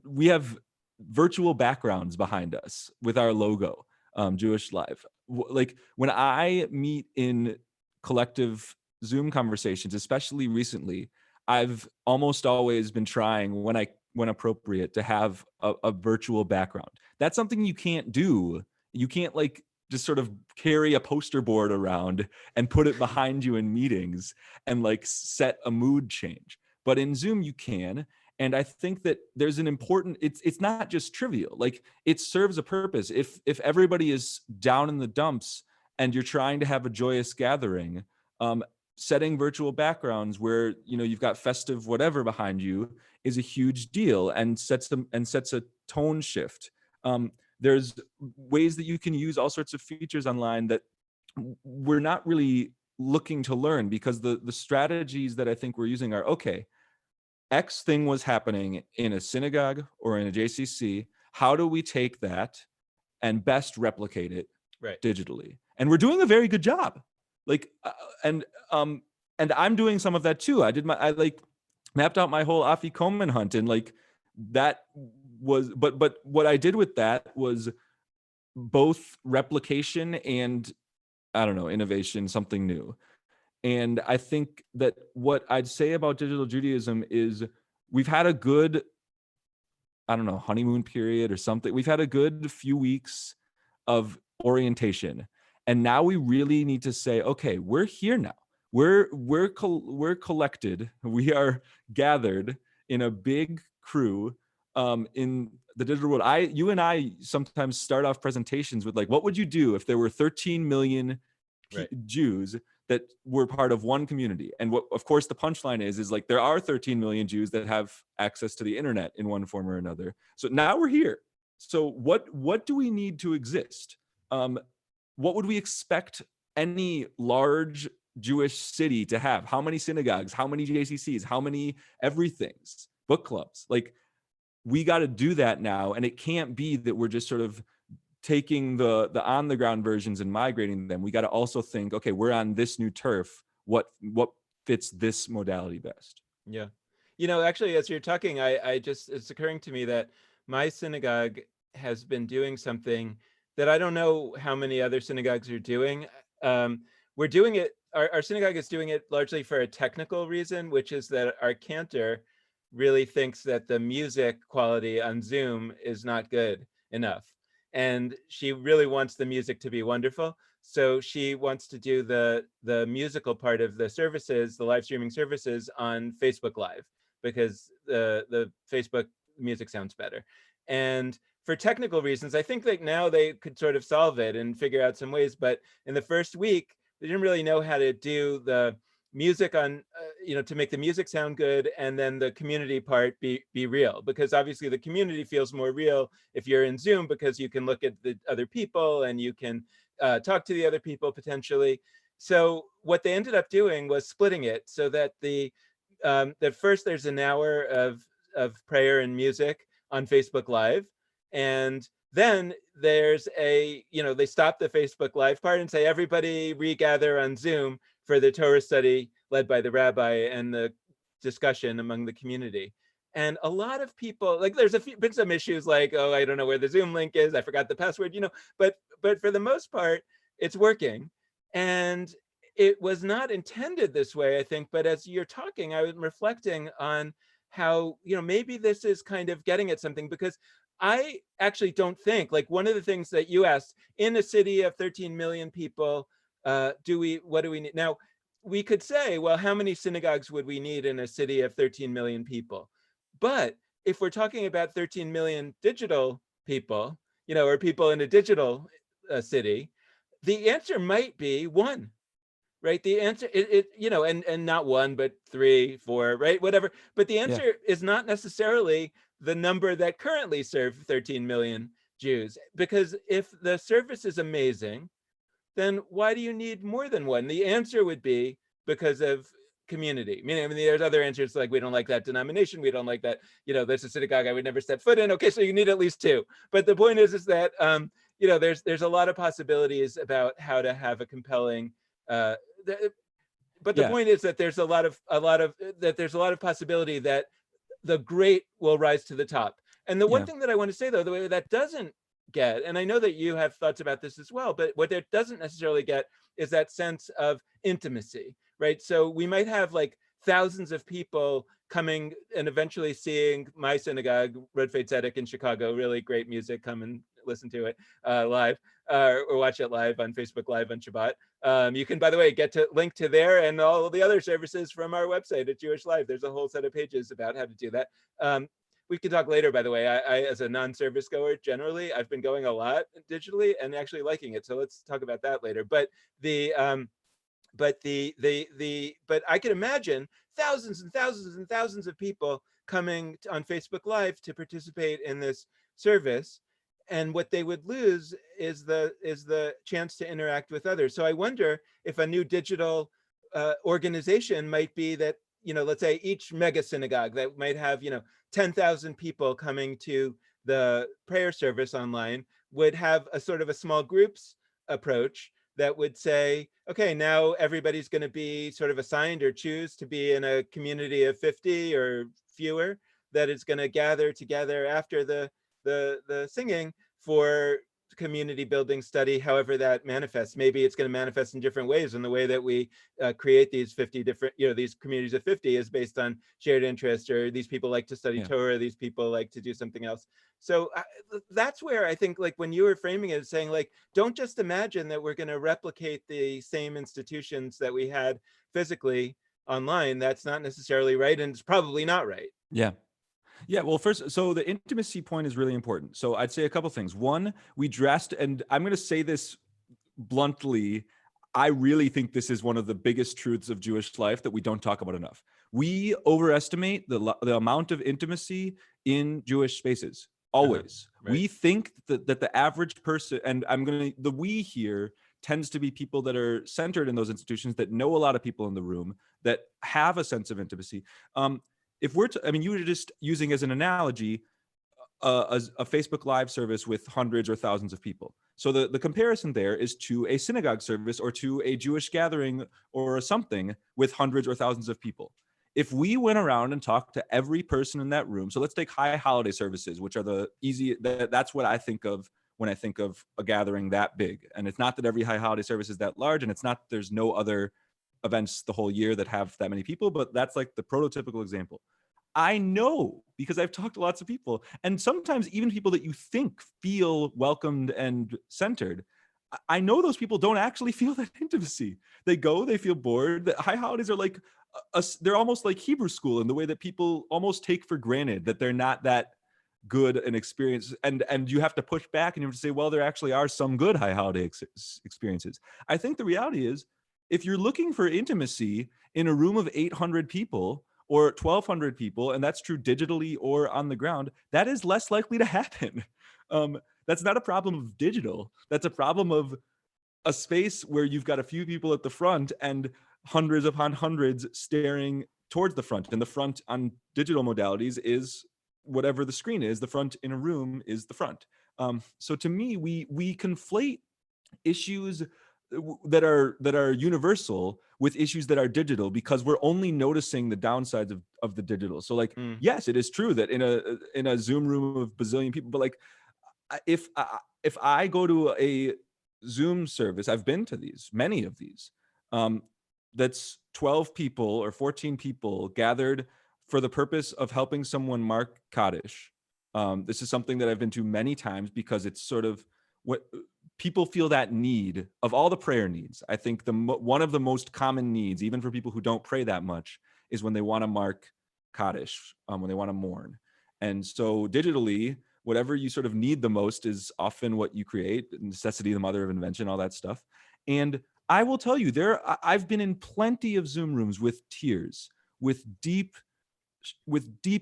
we have virtual backgrounds behind us with our logo, jewishLIVE. Like when I meet in collective Zoom conversations, especially recently, I've almost always been trying, when appropriate, to have a virtual background. That's something you can't do. You can't like just sort of carry a poster board around and put it behind you in meetings and like set a mood change. But in Zoom you can. And I think that there's an important, it's not just trivial, like it serves a purpose. If everybody is down in the dumps and you're trying to have a joyous gathering, setting virtual backgrounds where, you've got festive whatever behind you is a huge deal and sets a tone shift. There's ways that you can use all sorts of features online that we're not really looking to learn, because the strategies that I think we're using are, okay, X thing was happening in a synagogue or in a JCC. How do we take that and best replicate it Right. digitally? And we're doing a very good job. Like, and I'm doing some of that too. I like mapped out my whole Afikoman hunt, and like that was, but what I did with that was both replication and, I don't know, innovation, something new. And I think that what I'd say about digital Judaism is we've had a good, I don't know, honeymoon period or something. We've had a good few weeks of orientation. And now we really need to say, okay, we're here now. We're collected. We are gathered in a big crew in the digital world. You and I sometimes start off presentations with like, what would you do if there were 13 million Right. Jews that were part of one community? And what, of course, the punchline is like there are 13 million Jews that have access to the internet in one form or another. So now we're here. So what do we need to exist? What would we expect any large Jewish city to have? How many synagogues? How many JCCs? How many everythings? Book clubs? Like, we got to do that now, and it can't be that we're just sort of taking the on the ground versions and migrating them. We got to also think, okay, we're on this new turf. What fits this modality best? Yeah. Actually, as you're talking, I just, it's occurring to me that my synagogue has been doing something that I don't know how many other synagogues are doing. We're doing it, our synagogue is doing it largely for a technical reason, which is that our cantor really thinks that the music quality on Zoom is not good enough. And she really wants the music to be wonderful. So she wants to do the musical part of the services, the live streaming services, on Facebook Live, because the Facebook music sounds better. And for technical reasons, I think that now they could sort of solve it and figure out some ways. But in the first week, they didn't really know how to do the music on, to make the music sound good, and then the community part be real, because obviously the community feels more real if you're in Zoom, because you can look at the other people and you can talk to the other people potentially. So what they ended up doing was splitting it so that that first there's an hour of prayer and music on Facebook Live, and then there's they stop the Facebook Live part and say, everybody regather on Zoom for the Torah study led by the rabbi and the discussion among the community. And a lot of people, like, there's been some issues like, oh, I don't know where the Zoom link is, I forgot the password, but for the most part, it's working. And it was not intended this way, I think, but as you're talking, I was reflecting on how, maybe this is kind of getting at something, because I actually don't think, like, one of the things that you asked, in a city of 13 million people, what do we need? Now, we could say, well, how many synagogues would we need in a city of 13 million people? But if we're talking about 13 million digital people, or people in a digital city, the answer might be one, right? The answer, and not one, but 3, 4, right? Whatever. But the answer is not necessarily the number that currently serve 13 million Jews, because if the service is amazing, then why do you need more than one? The answer would be because of community. I mean, there's other answers like, we don't like that denomination, we don't like that, there's a synagogue I would never step foot in. Okay, so you need at least 2. But the point is that there's a lot of possibilities about how to have a compelling. But the point is that there's a lot of possibility that the great will rise to the top. And the one thing that I want to say, though, the way that doesn't get, and I know that you have thoughts about this as well, but what it doesn't necessarily get is that sense of intimacy, right? So we might have like thousands of people coming and eventually seeing my synagogue, Rodfei Tzedek in Chicago, really great music, come and listen to it live, or watch it live on Facebook Live on Shabbat. You can, by the way, get to link to there and all the other services from our website at jewishLIVE. There's a whole set of pages about how to do that. We can talk later, by the way. I as a non-service goer, generally, I've been going a lot digitally and actually liking it. So let's talk about that later. But but I can imagine thousands and thousands and thousands of people coming on Facebook Live to participate in this service. And what they would lose is the chance to interact with others. So I wonder if a new digital organization might be that, let's say each mega synagogue that might have, 10,000 people coming to the prayer service online would have a sort of a small groups approach that would say, okay, now everybody's going to be sort of assigned or choose to be in a community of 50 or fewer that is going to gather together after the singing for community building study, however that manifests. Maybe it's going to manifest in different ways, in the way that we create these 50 different, these communities of 50 is based on shared interest, or these people like to study Torah, these people like to do something else. So that's where I think, like, when you were framing it, saying, like, don't just imagine that we're going to replicate the same institutions that we had physically online. That's not necessarily right, and it's probably not right. Yeah. Yeah, well, first, so the intimacy point is really important. So I'd say a couple things. One, we dressed, and I'm going to say this bluntly, I really think this is one of the biggest truths of Jewish life that we don't talk about enough. We overestimate the amount of intimacy in Jewish spaces, always. Right. We think that the average person, and the we here tends to be people that are centered in those institutions, that know a lot of people in the room, that have a sense of intimacy. If we're, you were just using as an analogy a Facebook Live service with hundreds or thousands of people. So the comparison there is to a synagogue service or to a Jewish gathering or something with hundreds or thousands of people. If we went around and talked to every person in that room, so let's take high holiday services, which are that's what I think of when I think of a gathering that big. And it's not that every high holiday service is that large, and it's not that there's no other events the whole year that have that many people, but that's like the prototypical example. I know, because I've talked to lots of people, and sometimes even people that you think feel welcomed and centered, I know those people don't actually feel that intimacy. They go, they feel bored. The high holidays are like, they're almost like Hebrew school in the way that people almost take for granted that they're not that good an experience, and you have to push back and you have to say, well, there actually are some good high holiday experiences. I think the reality is, if you're looking for intimacy in a room of 800 people or 1,200 people, and that's true digitally or on the ground, that is less likely to happen. That's not a problem of digital. That's a problem of a space where you've got a few people at the front and hundreds upon hundreds staring towards the front. And the front on digital modalities is whatever the screen is. The front in a room is the front. So to me, we conflate issues that are universal with issues that are digital, because we're only noticing the downsides of the digital. So like, yes, it is true that in a Zoom room of bazillion people, but like, if I go to a Zoom service, I've been to many of these, that's 12 people or 14 people gathered for the purpose of helping someone mark Kaddish. This is something that I've been to many times, because it's sort of what people feel, that need of all the prayer needs. I think one of the most common needs, even for people who don't pray that much, is when they want to mark Kaddish, when they want to mourn. And so digitally, whatever you sort of need the most is often what you create. Necessity, the mother of invention, all that stuff. And I will tell you, I've been in plenty of Zoom rooms with tears, with deep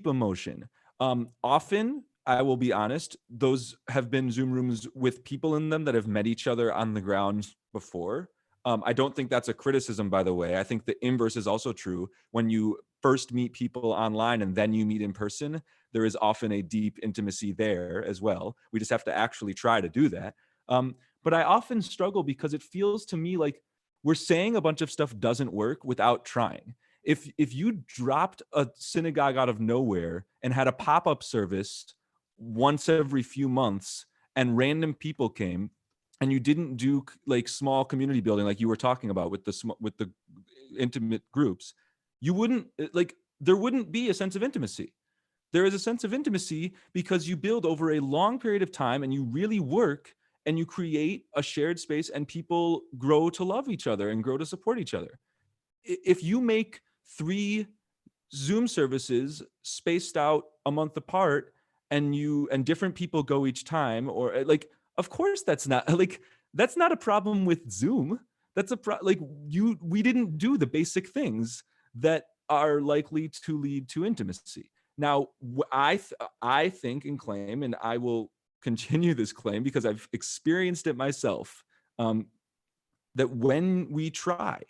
emotion. Often, I will be honest, those have been Zoom rooms with people in them that have met each other on the ground before. I don't think that's a criticism, by the way. I think the inverse is also true. When you first meet people online and then you meet in person, there is often a deep intimacy there as well. We just have to actually try to do that. But I often struggle, because it feels to me like we're saying a bunch of stuff doesn't work without trying. If you dropped a synagogue out of nowhere and had a pop-up service once every few months and random people came, and you didn't do like small community building like you were talking about with the intimate groups, you wouldn't there wouldn't be a sense of intimacy. There is a sense of intimacy because you build over a long period of time, and you really work, and you create a shared space, and people grow to love each other and grow to support each other. If you make 3 Zoom services spaced out a month apart, and different people go each time, or like, of course that's not a problem with Zoom. That's we didn't do the basic things that are likely to lead to intimacy. Now, I think and claim, and I will continue this claim because I've experienced it myself, that when we try,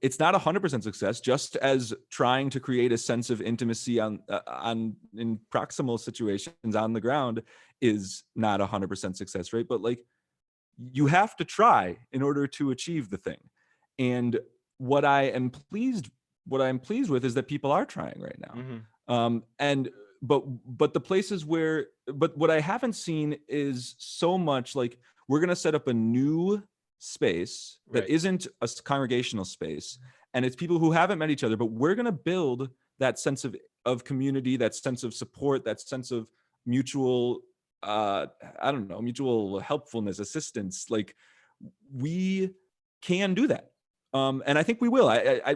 It's not 100% success, just as trying to create a sense of intimacy in proximal situations on the ground is not 100% success rate. But like, you have to try in order to achieve the thing. And what I'm pleased with is that people are trying right now. And but the places where, but what I haven't seen is so much like, we're going to set up a new space that isn't a congregational space, and it's people who haven't met each other, but we're going to build that sense of community, that sense of support, that sense of mutual mutual helpfulness, assistance. Like, we can do that. And I think we will.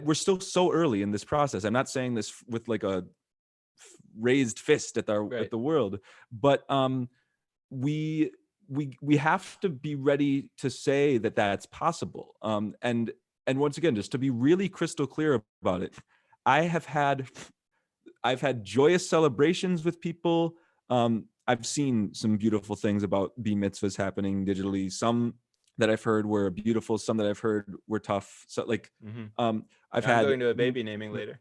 We're still so early in this process. I'm not saying this with like a raised fist at the world, but we have to be ready to say that that's possible. And once again, just to be really crystal clear about it, I've had joyous celebrations with people. I've seen some beautiful things about b-mitzvahs happening digitally. Some that I've heard were beautiful, some that I've heard were tough. So like, I'm going to a baby naming later.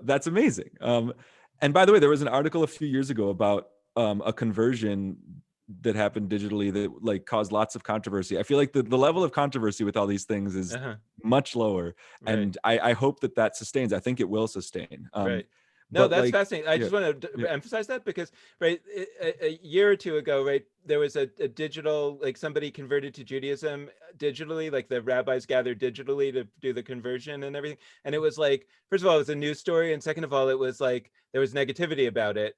That's amazing. And by the way, there was an article a few years ago about a conversion that happened digitally that like caused lots of controversy. I feel like the level of controversy with all these things is much lower. And I hope that sustains. I think it will sustain. No, that's fascinating. I just want to emphasize that because, a year or two ago, there was a digital, like somebody converted to Judaism digitally, like the rabbis gathered digitally to do the conversion and everything. And it was like, first of all, it was a news story. And second of all, it was like, there was negativity about it.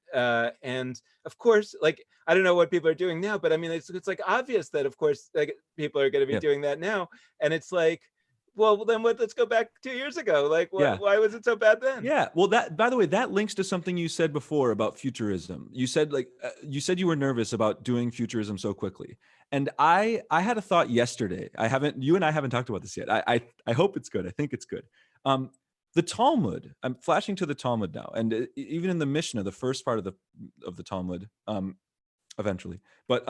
And of course, like, I don't know what people are doing now, but I mean, it's like obvious that of course, like people are going to be doing that now. And it's like, well, then let's go back 2 years ago. Like, why was it so bad then? Yeah. Well, that, by the way, that links to something you said before about futurism. You said you were nervous about doing futurism so quickly. And I had a thought yesterday. You and I haven't talked about this yet. I hope it's good. I think it's good. The Talmud, I'm flashing to the Talmud now. And even in the Mishnah, the first part of the Talmud, eventually, but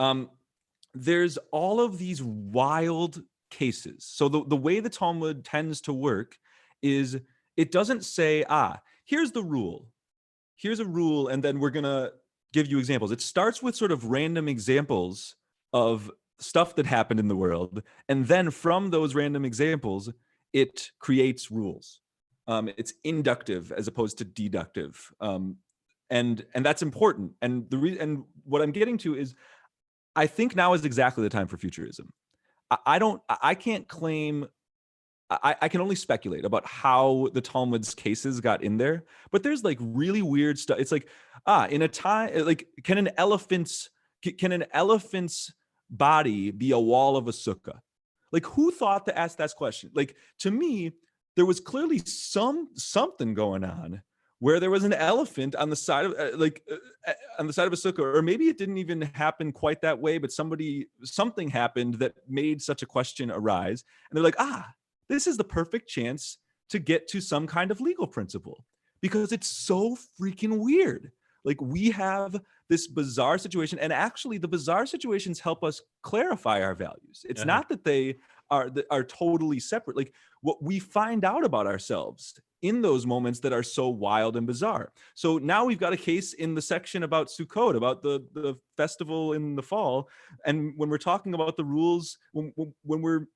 there's all of these wild cases. So the way the Talmud tends to work is it doesn't say, here's the rule. Here's a rule, and then we're going to give you examples. It starts with sort of random examples of stuff that happened in the world. And then from those random examples, it creates rules. It's inductive as opposed to deductive. And that's important. And and what I'm getting to is, I think now is exactly the time for futurism. I can't claim, I can only speculate about how the Talmud's cases got in there, but there's like really weird stuff. It's like, in a time, like, can an elephant's body be a wall of a sukkah? Like, who thought to ask that question? Like, to me, there was clearly something going on where there was an elephant on the side of on the side of a sukkah, or maybe it didn't even happen quite that way, but something happened that made such a question arise. And they're like, this is the perfect chance to get to some kind of legal principle, because it's so freaking weird. Like, we have this bizarre situation, and actually the bizarre situations help us clarify our values. It's not that they are totally separate. Like, what we find out about ourselves in those moments that are so wild and bizarre. So now we've got a case in the section about Sukkot, about the festival in the fall. And when we're talking about the rules, when we're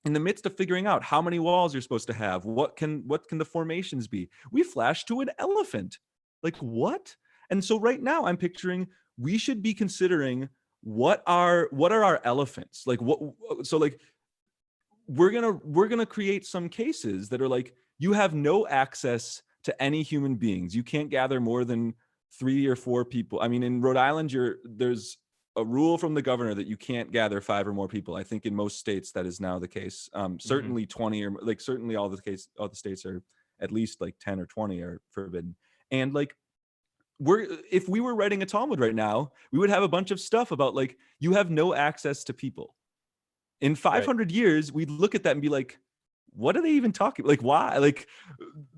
in the midst of figuring out how many walls you're supposed to have, what can the formations be, we flash to an elephant. Like, what? And so right now I'm picturing we should be considering what are our elephants? Like, we're gonna create some cases that are like, you have no access to any human beings. You can't gather more than 3 or 4 people. I mean, in Rhode Island, there's a rule from the governor that you can't gather 5 or more people. I think in most states that is now the case. Certainly 20, or like certainly all the states are at least like 10 or 20 are forbidden. And like, if we were writing a Talmud right now, we would have a bunch of stuff about like, you have no access to people. In 500 years, we'd look at that and be like, what are they even talking? Like, why? Like,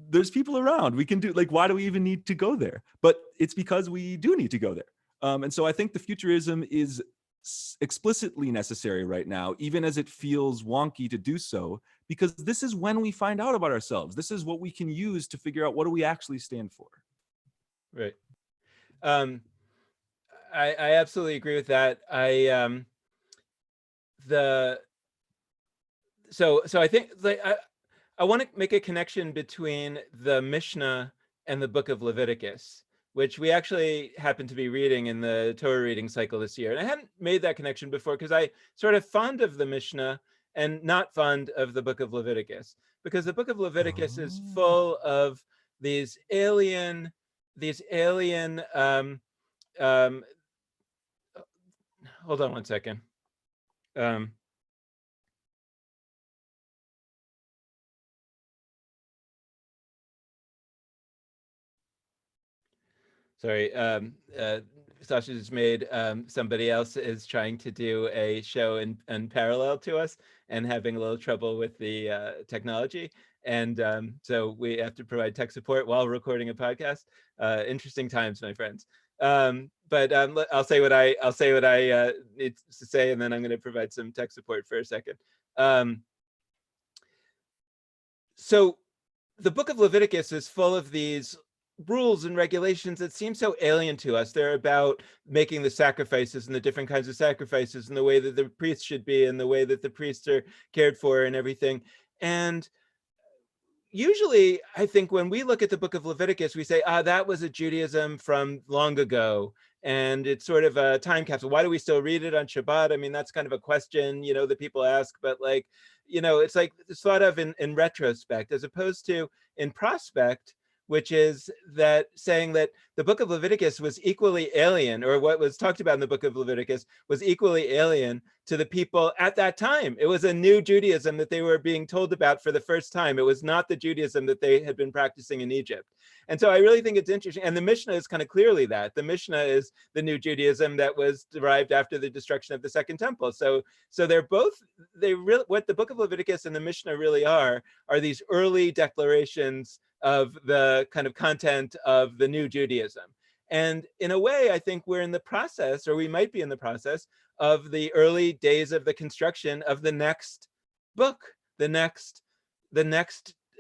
there's people around. We can do, like, why do we even need to go there? But it's because we do need to go there. And so I think the futurism is explicitly necessary right now, even as it feels wonky to do so, because this is when we find out about ourselves. This is what we can use to figure out what do we actually stand for. Right. Um, I absolutely agree with that. So I think like I want to make a connection between the Mishnah and the book of Leviticus, which we actually happen to be reading in the Torah reading cycle this year. And I hadn't made that connection before because I sort of fond of the Mishnah and not fond of the book of Leviticus, because the book of Leviticus is full of these alien um, hold on one second. Sorry, Sasha just made somebody else is trying to do a show in parallel to us and having a little trouble with the technology. And so we have to provide tech support while recording a podcast. Interesting times, my friends. But I'll say what I need to say, and then I'm going to provide some tech support for a second. So the book of Leviticus is full of these rules and regulations that seem so alien to us. They're about making the sacrifices and the different kinds of sacrifices and the way that the priests should be and the way that the priests are cared for and everything. And usually, I think when we look at the book of Leviticus, we say, that was a Judaism from long ago. And it's sort of a time capsule. Why do we still read it on Shabbat? I mean, that's kind of a question, that people ask, but like, it's like it's thought of in retrospect as opposed to in prospect, which is that saying that the book of Leviticus was equally alien, or what was talked about in the book of Leviticus was equally alien to the people at that time. It was a new Judaism that they were being told about for the first time. It was not the Judaism that they had been practicing in Egypt. And so I really think it's interesting. And the Mishnah is kind of clearly that. The Mishnah is the new Judaism that was derived after the destruction of the Second Temple. So they're both, what the book of Leviticus and the Mishnah really are these early declarations of the kind of content of the new Judaism. And in a way, I think we're in the process, or we might be in the process, of the early days of the construction of the next book, the next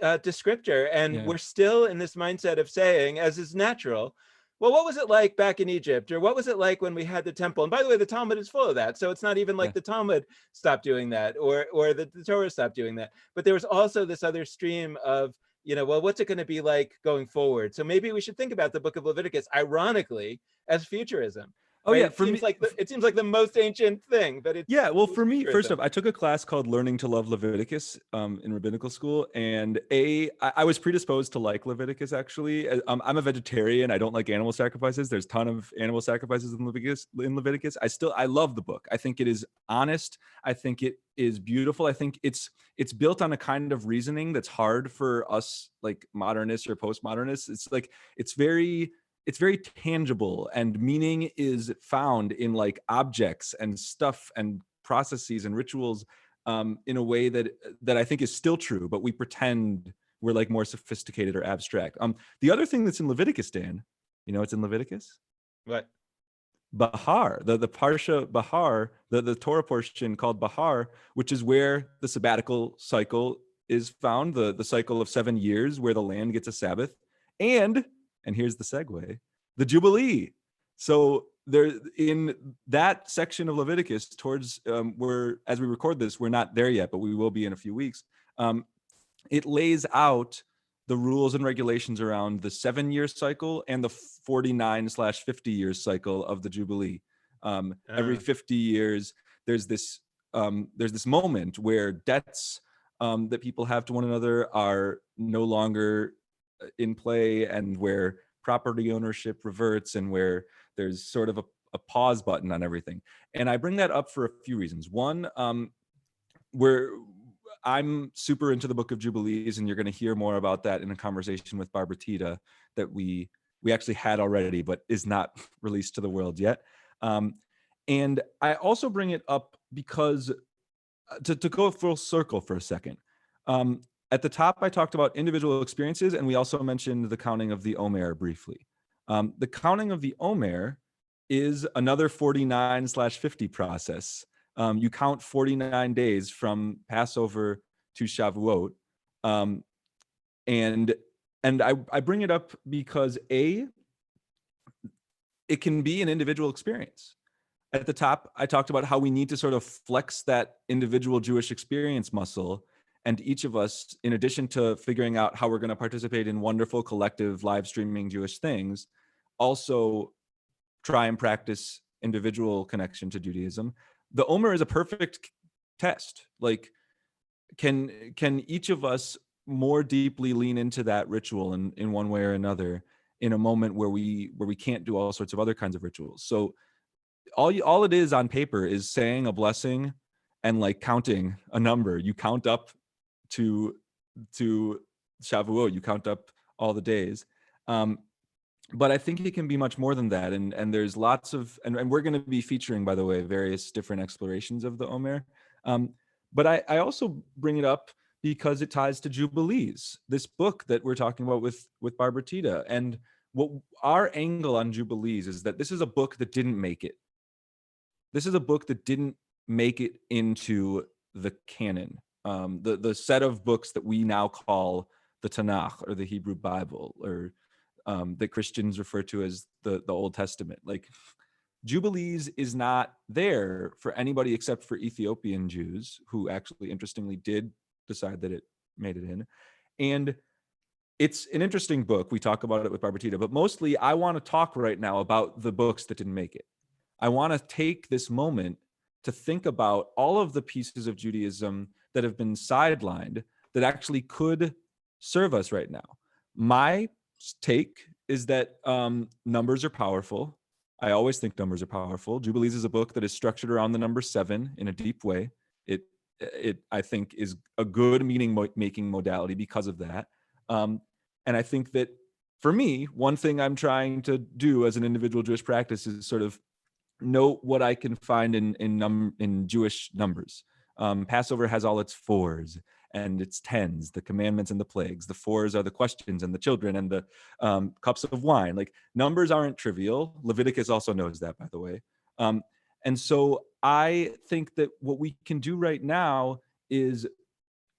descriptor. And we're still in this mindset of saying, as is natural, well, what was it like back in Egypt? Or what was it like when we had the temple? And by the way, the Talmud is full of that. So it's not even like the Talmud stopped doing that, or the Torah stopped doing that. But there was also this other stream of, well, what's it going to be like going forward? So maybe we should think about the book of Leviticus, ironically, as futurism. Oh, right? yeah. It seems like the most ancient thing, but it's well, for me, first off, I took a class called Learning to Love Leviticus in rabbinical school, and I was predisposed to like Leviticus. Actually, I'm a vegetarian. I don't like animal sacrifices. There's a ton of animal sacrifices in Leviticus. I love the book. I think it is honest. I think it is beautiful. I think it's built on a kind of reasoning that's hard for us, like modernists or postmodernists. It's very tangible, and meaning is found in like objects and stuff and processes and rituals in a way that I think is still true, but we pretend we're like more sophisticated or abstract. The other thing that's in Leviticus, Dan, it's in Leviticus? What? Bahar, the Parsha Bahar, the Torah portion called Bahar, which is where the sabbatical cycle is found, the cycle of 7 years where the land gets a Sabbath. And here's the segue, the Jubilee. So there, in that section of Leviticus, towards as we record this, we're not there yet, but we will be in a few weeks. It lays out the rules and regulations around the 7-year cycle and the 49/50 years cycle of the Jubilee. Every 50 years, there's this moment where debts that people have to one another are no longer in play, and where property ownership reverts, and where there's sort of a pause button on everything. And I bring that up for a few reasons. One, where I'm super into the Book of Jubilees, and you're going to hear more about that in a conversation with Barbara Tita that we actually had already, but is not released to the world yet. And I also bring it up because to go full circle for a second. At the top, I talked about individual experiences, and we also mentioned the counting of the Omer briefly. The counting of the Omer is another 49/50 process. You count 49 days from Passover to Shavuot. And I bring it up because it can be an individual experience. At the top, I talked about how we need to sort of flex that individual Jewish experience muscle. And each of us, in addition to figuring out how we're going to participate in wonderful collective live streaming Jewish things, also try and practice individual connection to Judaism. The Omer is a perfect test. Like, can each of us more deeply lean into that ritual in one way or another in a moment where we can't do all sorts of other kinds of rituals? So all it is on paper is saying a blessing and like counting a number. You count up to Shavuot, you count up all the days. But I think it can be much more than that. And there's lots of, and we're going to be featuring, by the way, various different explorations of the Omer. But I also bring it up because it ties to Jubilees, this book that we're talking about with Barbara Tita. And what our angle on Jubilees is that this is a book that didn't make it. This is a book that didn't make it into the canon, the set of books that we now call the Tanakh or the Hebrew Bible, or that Christians refer to as the Old Testament. Like, Jubilees is not there for anybody except for Ethiopian Jews, who actually, interestingly, did decide that it made it in. And it's an interesting book. We talk about it with Barbara Tita, but mostly I want to talk right now about the books that didn't make it. I want to take this moment to think about all of the pieces of Judaism that have been sidelined that actually could serve us right now. My take is that numbers are powerful. I always think numbers are powerful. Jubilees is a book that is structured around the number 7 in a deep way. It I think is a good meaning-making modality because of that. And I think that for me, one thing I'm trying to do as an individual Jewish practice is sort of note what I can find in Jewish numbers. Passover has all its 4s and its 10s, the commandments and the plagues. The 4s are the questions and the children and the cups of wine. Like, numbers aren't trivial. Leviticus also knows that, by the way. And so I think that what we can do right now is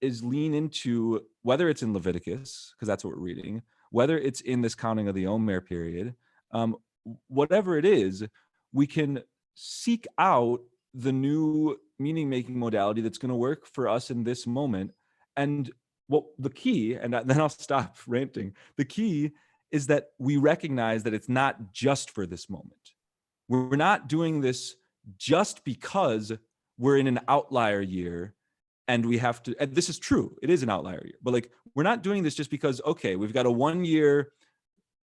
lean into, whether it's in Leviticus, because that's what we're reading, whether it's in this counting of the Omer period, whatever it is, we can seek out the new meaning-making modality that's going to work for us in this moment. And what the key, and then I'll stop ranting, the key is that we recognize that it's not just for this moment. We're not doing this just because we're in an outlier year and we have to, and this is true, it is an outlier year, but like, we're not doing this just because, okay, we've got a 1-year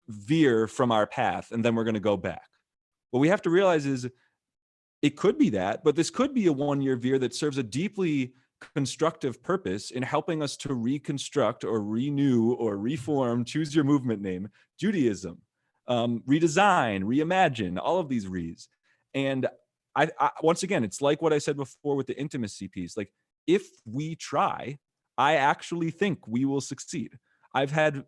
veer from our path and then we're going to go back. What we have to realize is it could be that, but this could be a 1-year veer that serves a deeply constructive purpose in helping us to reconstruct or renew or reform, choose your movement name, Judaism, redesign, reimagine, all of these re's. And I once again, it's like what I said before with the intimacy piece. Like, if we try, I actually think we will succeed. I've had,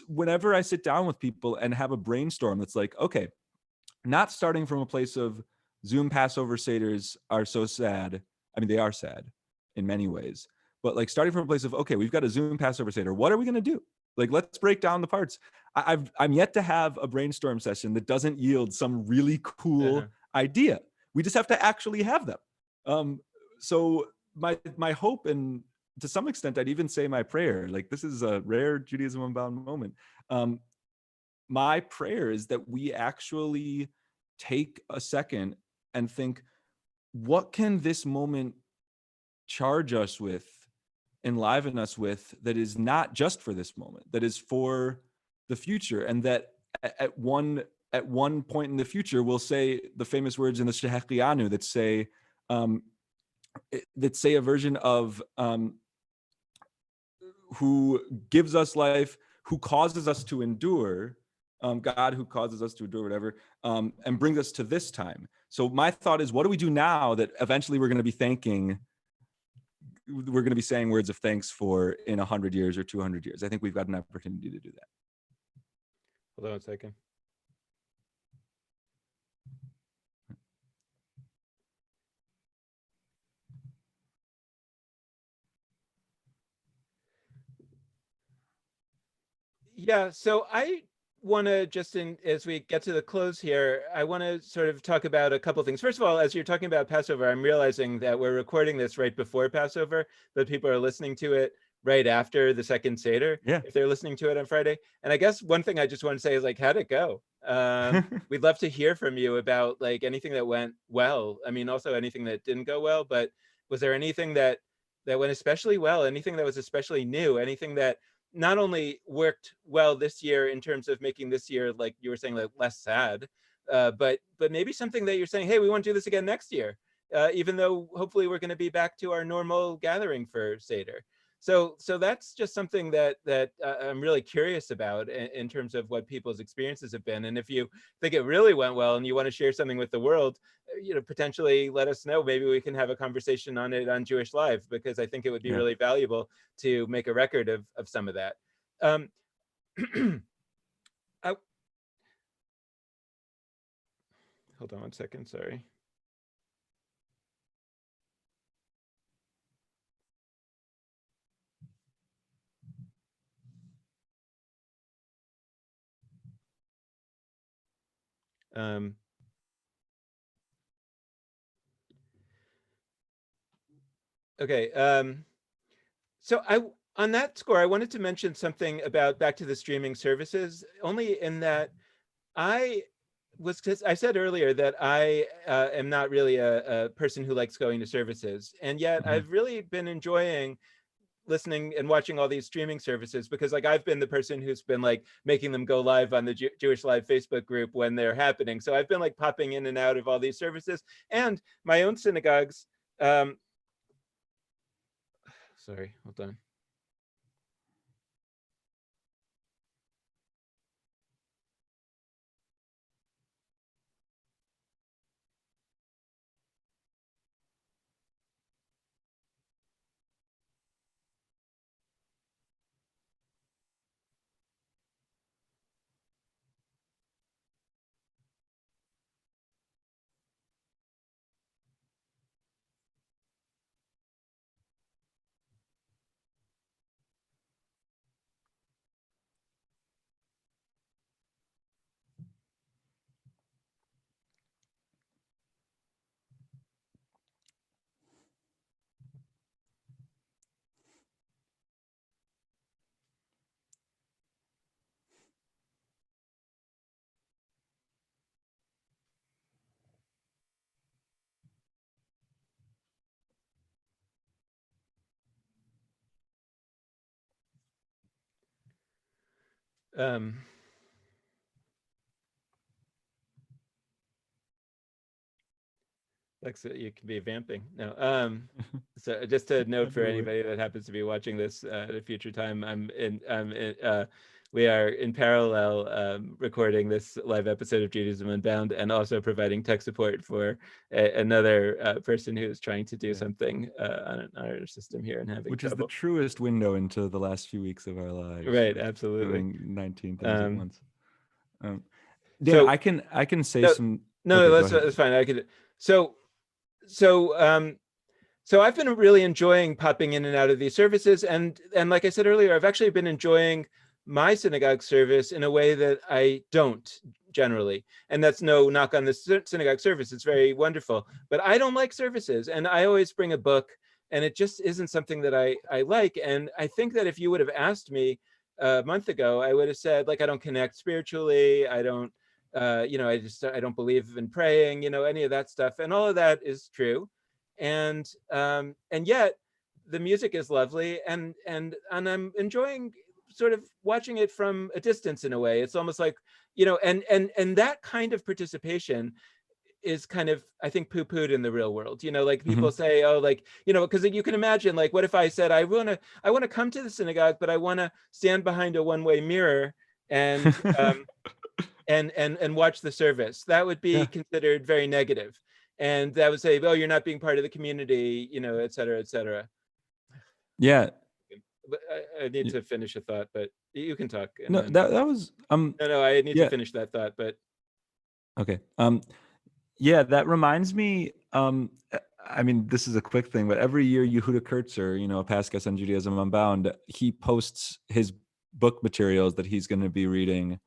whenever I sit down with people and have a brainstorm that's like, okay, not starting from a place of Zoom Passover Seders are so sad. I mean, they are sad in many ways, but like starting from a place of, okay, we've got a Zoom Passover Seder. What are we going to do? Like, let's break down the parts. I'm yet to have a brainstorm session that doesn't yield some really cool idea. We just have to actually have them. So my hope, and to some extent, I'd even say my prayer, like, this is a rare Judaism Unbound moment. My prayer is that we actually take a second and think, what can this moment charge us with, enliven us with, that is not just for this moment, that is for the future, and that at one point in the future we'll say the famous words in the Shehechianu that say a version of who gives us life, who causes us to endure, God who causes us to endure, whatever, and brings us to this time. So my thought is, what do we do now that eventually we're going to be saying words of thanks for in 100 years or 200 years? I think we've got an opportunity to do that. Hold on a second. Yeah, so I want to just as we get to the close here, I want to sort of talk about a couple things. First of all, as you're talking about Passover, I'm realizing that we're recording this right before Passover, but people are listening to it right after the second Seder, Yeah. if they're listening to it on Friday. And I guess one thing I just want to say is like, how'd it go? We'd love to hear from you about like anything that went well. I mean, also anything that didn't go well, but was there anything that went especially well, anything that was especially new, anything that not only worked well this year in terms of making this year, like you were saying, like less sad, but maybe something that you're saying, hey, we want to do this again next year, even though hopefully we're going to be back to our normal gathering for Seder. So that's just something that I'm really curious about in terms of what people's experiences have been. And if you think it really went well and you want to share something with the world, potentially let us know. Maybe we can have a conversation on it on jewishLIVE, because I think it would be really valuable to make a record of some of that. Hold on one second, sorry. Okay. So on that score, I wanted to mention something about back to the streaming services, only in that because I said earlier that I am not really a person who likes going to services, and yet I've really been enjoying listening and watching all these streaming services, because like I've been the person who's been like making them go live on the jewishLIVE Facebook group when they're happening. So I've been like popping in and out of all these services, and my own synagogues. Sorry, hold on. Alexa, you can be vamping. No. So just a note for anybody that happens to be watching this at a future time, we are in parallel recording this live episode of Judaism Unbound, and also providing tech support for another person who is trying to do something on our system here and having Which trouble. is the truest window into the last few weeks of our lives. Right, absolutely. Doing 19 things at once. Dan, so I can say no, some. No, okay, that's fine. I could. So I've been really enjoying popping in and out of these services, and like I said earlier, I've actually been enjoying my synagogue service in a way that I don't generally. And that's no knock on the synagogue service. It's very wonderful. But I don't like services, and I always bring a book, and it just isn't something that I like. And I think that if you would have asked me a month ago, I would have said, like, I don't connect spiritually. I don't, I don't believe in praying, any of that stuff. And all of that is true. And yet the music is lovely, and I'm enjoying sort of watching it from a distance in a way. It's almost like, and that kind of participation is kind of, I think, poo-pooed in the real world. Like people say, oh, like, because you can imagine, like, what if I said, I want to come to the synagogue, but I want to stand behind a one-way mirror and and watch the service. That would be considered very negative. And that would say, oh, you're not being part of the community, et cetera, et cetera. Yeah. But I need to finish a thought, but you can talk. No, that was no, I need to finish that thought, but okay. Yeah, that reminds me. I mean, this is a quick thing, but every year Yehuda Kurtzer, a past guest on Judaism Unbound, he posts his book materials that he's going to be reading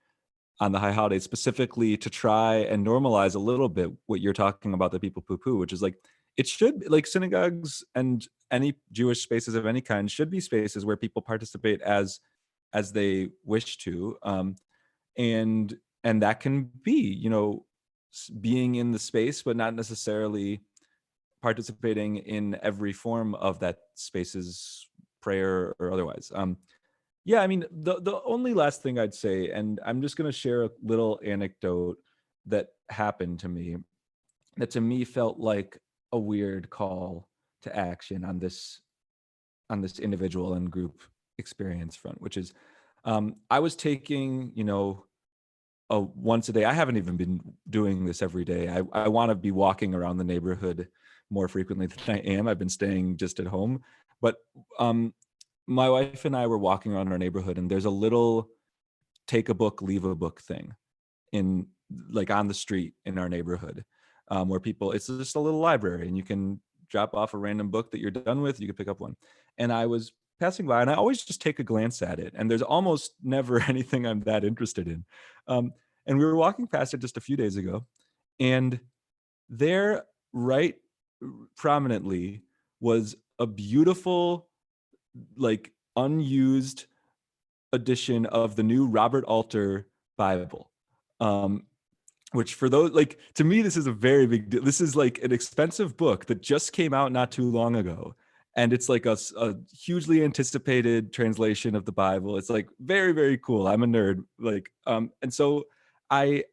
on the high holidays, specifically to try and normalize a little bit what you're talking about that people poo-poo, which is like, it should, like, synagogues and any Jewish spaces of any kind should be spaces where people participate as they wish to, and that can be, you know, being in the space but not necessarily participating in every form of that space's prayer or otherwise. Yeah, I mean, the only last thing I'd say, and I'm just going to share a little anecdote that happened to me, that to me felt like a weird call to action on this individual and group experience front, which is, I was taking, you know, once a day. I haven't even been doing this every day. I want to be walking around the neighborhood more frequently than I am. I've been staying just at home, but my wife and I were walking around our neighborhood, and there's a little take a book, leave a book thing in, like, on the street in our neighborhood, where people, it's just a little library, and you can drop off a random book that you're done with. You can pick up one. And I was passing by, and I always just take a glance at it, and there's almost never anything I'm that interested in. And we were walking past it just a few days ago, and there, right prominently, was a beautiful, like, unused edition of the new Robert Alter Bible, which, for those, like, to me, this is a very big deal. This is like an expensive book that just came out not too long ago, and it's like a hugely anticipated translation of the Bible. It's like very, very cool. I'm a nerd, like, and so I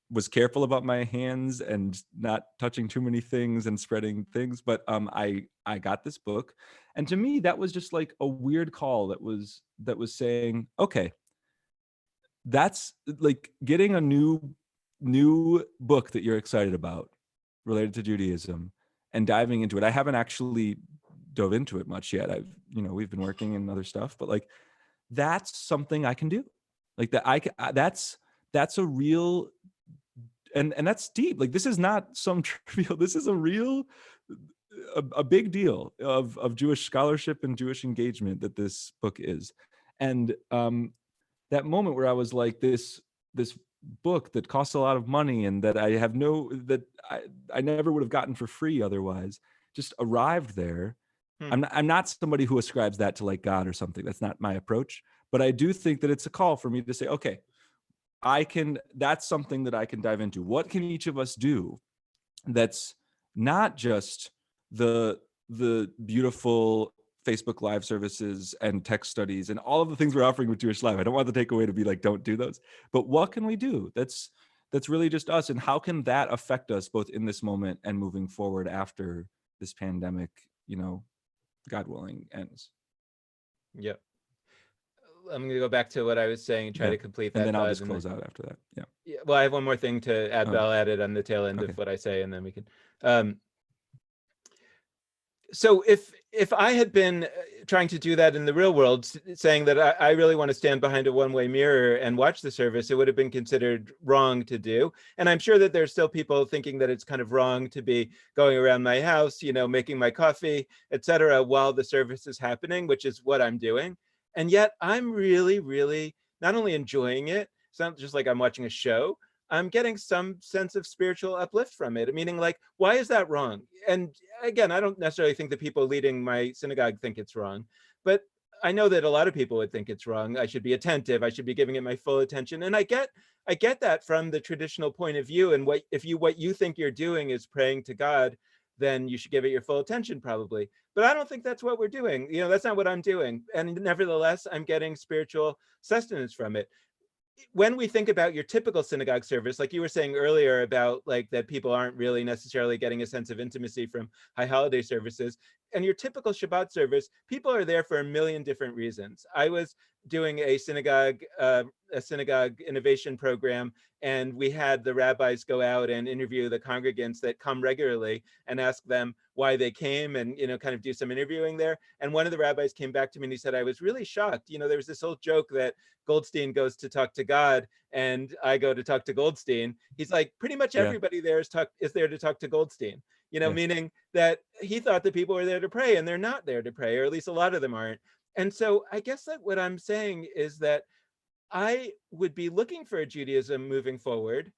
was careful about my hands and not touching too many things and spreading things, but I got this book, and to me that was just like a weird call that was saying, okay, that's like getting a new book that you're excited about related to Judaism and diving into it. I haven't actually dove into it much yet. We've been working in other stuff, but like, that's something I can do. Like, that's a real, and that's deep. Like, this is not some trivial, this is a real, a big deal of Jewish scholarship and Jewish engagement that this book is. And that moment where I was like, this book that costs a lot of money and that I never would have gotten for free otherwise, just arrived there. I'm not somebody who ascribes that to, like, God or something. That's not my approach. But I do think that it's a call for me to say, okay, that's something that I can dive into. What can each of us do that's not just the beautiful Facebook Live services and text studies and all of the things we're offering with jewishLIVE? I don't want the takeaway to be like, don't do those. But what can we do that's really just us? And how can that affect us both in this moment and moving forward after this pandemic, God willing, ends? Yep. I'm going to go back to what I was saying and try to complete that. And then I'll just close out after that. Yeah. Well, I have one more thing to add, but I'll add it on the tail end of what I say, and then we can. So if I had been trying to do that in the real world, saying that I really want to stand behind a one-way mirror and watch the service, it would have been considered wrong to do. And I'm sure that there's still people thinking that it's kind of wrong to be going around my house, making my coffee, etc., while the service is happening, which is what I'm doing. And yet I'm really, really not only enjoying it, it's not just like I'm watching a show, I'm getting some sense of spiritual uplift from it. Meaning, like, why is that wrong? And again, I don't necessarily think the people leading my synagogue think it's wrong, but I know that a lot of people would think it's wrong. I should be attentive. I should be giving it my full attention. And I get that from the traditional point of view. And what you think you're doing is praying to God, then you should give it your full attention, probably. But I don't think that's what we're doing. That's not what I'm doing. And nevertheless, I'm getting spiritual sustenance from it. When we think about your typical synagogue service, like you were saying earlier about, like, that people aren't really necessarily getting a sense of intimacy from high holiday services, and your typical Shabbat service, people are there for a million different reasons. I was doing a synagogue innovation program, and we had the rabbis go out and interview the congregants that come regularly and ask them why they came, and kind of do some interviewing there. And one of the rabbis came back to me and he said, I was really shocked. There was this old joke that Goldstein goes to talk to God and I go to talk to Goldstein. He's like, pretty much everybody there is there to talk to Goldstein. Meaning that he thought that people were there to pray, and they're not there to pray, or at least a lot of them aren't. And so I guess that what I'm saying is that I would be looking for a Judaism moving forward,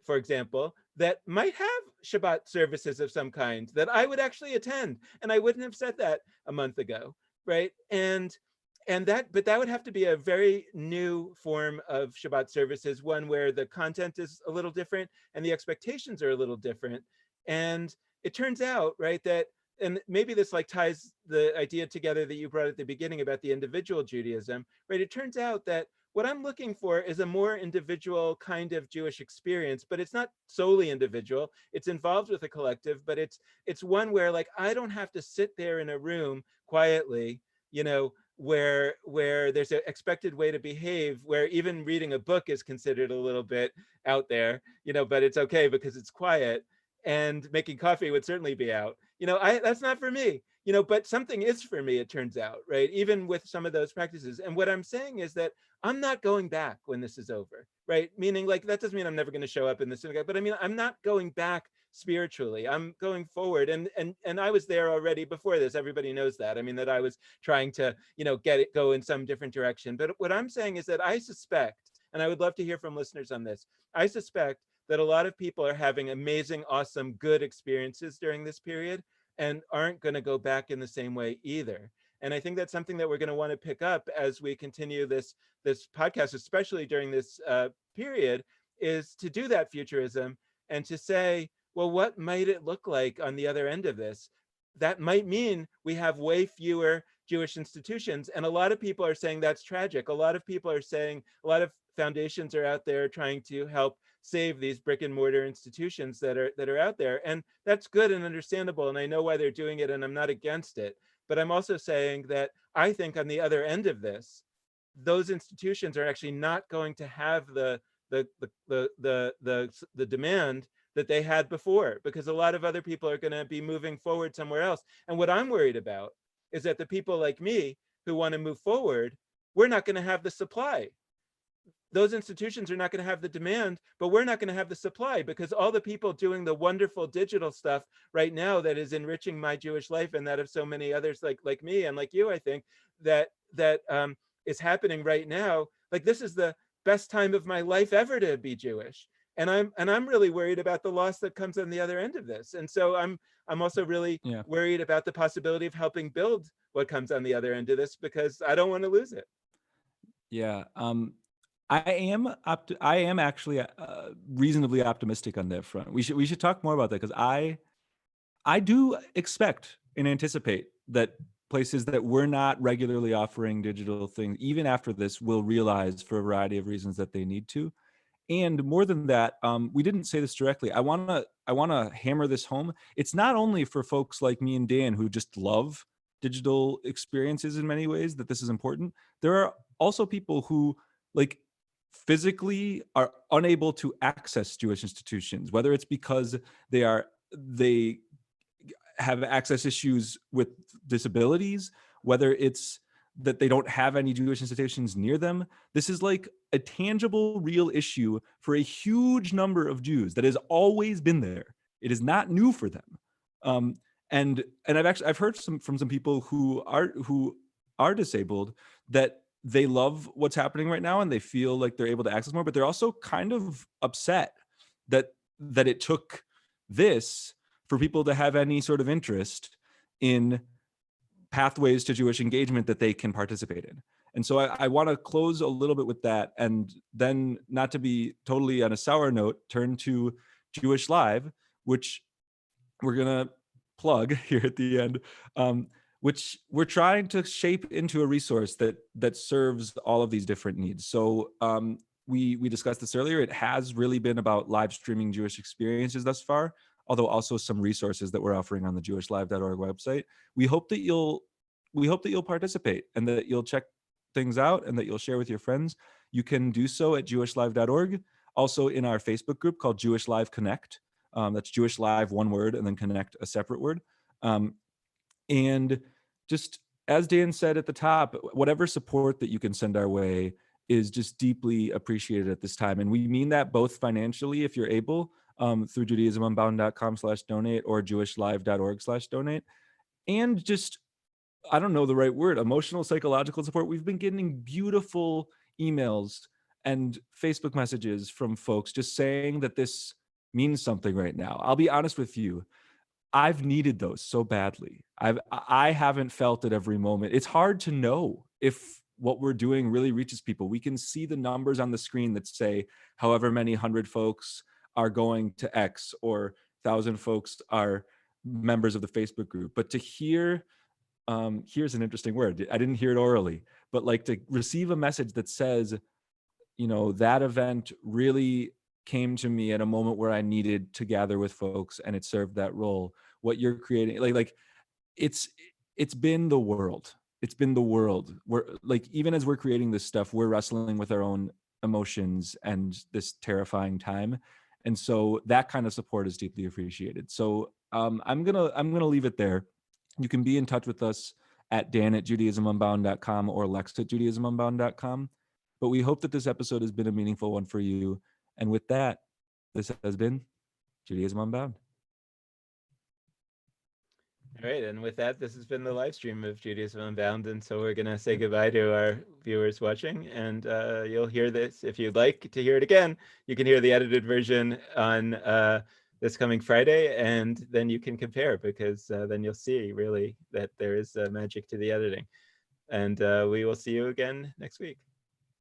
for example, that might have Shabbat services of some kind that I would actually attend. And I wouldn't have said that a month ago, right? But that would have to be a very new form of Shabbat services, one where the content is a little different and the expectations are a little different. And it turns out, right, that and maybe this like ties the idea together that you brought at the beginning about the individual Judaism, right? It turns out that what I'm looking for is a more individual kind of Jewish experience, but it's not solely individual. It's involved with a collective, but it's one where like I don't have to sit there in a room quietly, you know, where there's an expected way to behave, where even reading a book is considered a little bit out there, you know, but it's okay because it's quiet, and making coffee would certainly be out. You know, that's not for me, you know, but something is for me, it turns out, right? Even with some of those practices. And what I'm saying is that I'm not going back when this is over, right? Meaning like, that doesn't mean I'm never going to show up in the synagogue, but I mean, I'm not going back spiritually. I'm going forward. And I was there already before this. Everybody knows that. I mean, that I was trying to, you know, go in some different direction. But what I'm saying is that I suspect, and I would love to hear from listeners on this, I suspect that a lot of people are having amazing, awesome, good experiences during this period and aren't going to go back in the same way either. And I think that's something that we're going to want to pick up as we continue this podcast, especially during this period, is to do that futurism and to say, well, what might it look like on the other end of this? That might mean we have way fewer Jewish institutions. And a lot of people are saying that's tragic. A lot of people are saying, a lot of foundations are out there trying to help save these brick and mortar institutions that are out there. And that's good and understandable. And I know why they're doing it, and I'm not against it. But I'm also saying that I think on the other end of this, those institutions are actually not going to have the demand that they had before, because a lot of other people are going to be moving forward somewhere else. And what I'm worried about is that the people like me who want to move forward, we're not going to have the supply. Those institutions are not going to have the demand, but we're not going to have the supply, because all the people doing the wonderful digital stuff right now that is enriching my Jewish life and that of so many others like me and like you, I think that is happening right now. Like, this is the best time of my life ever to be Jewish. And I'm really worried about the loss that comes on the other end of this. And so I'm also really worried about the possibility of helping build what comes on the other end of this, because I don't want to lose it. Yeah. I am actually reasonably optimistic on that front. We should talk more about that, because I do expect and anticipate that places that were not regularly offering digital things, even after this, will realize for a variety of reasons that they need to. And more than that, we didn't say this directly. I wanna hammer this home. It's not only for folks like me and Dan who just love digital experiences in many ways that this is important. There are also people who like physically are unable to access Jewish institutions, whether it's because they have access issues with disabilities, whether it's that they don't have any Jewish institutions near them. This is like a tangible, real issue for a huge number of Jews that has always been there. It is not new for them. And I've heard from some people who are disabled that they love what's happening right now and they feel like they're able to access more, but they're also kind of upset that it took this for people to have any sort of interest in pathways to Jewish engagement that they can participate in. And so I want to close a little bit with that, and then, not to be totally on a sour note, turn to jewishLIVE, which we're going to plug here at the end, which we're trying to shape into a resource that serves all of these different needs. So we discussed this earlier. It has really been about live streaming Jewish experiences thus far, although also some resources that we're offering on the jewishlive.org website. We hope that you'll participate and that you'll check things out and that you'll share with your friends. You can do so at jewishlive.org. Also in our Facebook group called Jewish Live Connect. That's Jewish Live, one word, and then Connect, a separate word. And just as Dan said at the top, whatever support that you can send our way is just deeply appreciated at this time. And we mean that both financially, if you're able, through judaismunbound.com/donate or jewishlive.org/donate, and just I don't know the right word, emotional, psychological support. We've been getting beautiful emails and Facebook messages from folks just saying that this means something right now. I'll be honest with you. I've needed those so badly. I haven't felt it every moment. It's hard to know if what we're doing really reaches people. We can see the numbers on the screen that say however many hundred folks are going to X or 1,000 folks are members of the Facebook group. But to hear, here's an interesting word. I didn't hear it orally, but like to receive a message that says, you know, that event really came to me at a moment where I needed to gather with folks and it served that role. What you're creating, like it's it's been the world. It's been the world. We're like, even as we're creating this stuff, we're wrestling with our own emotions and this terrifying time. And so that kind of support is deeply appreciated. So I'm gonna leave it there. You can be in touch with us at dan@judaismunbound.com or lex@judaismunbound.com. But we hope that this episode has been a meaningful one for you. And with that, this has been Judaism Unbound. All right, and with that, this has been the live stream of Judaism Unbound, and so we're gonna say goodbye to our viewers watching, and you'll hear this if you'd like to hear it again. You can hear the edited version on this coming Friday, and then you can compare, because then you'll see really that there is magic to the editing. And we will see you again next week.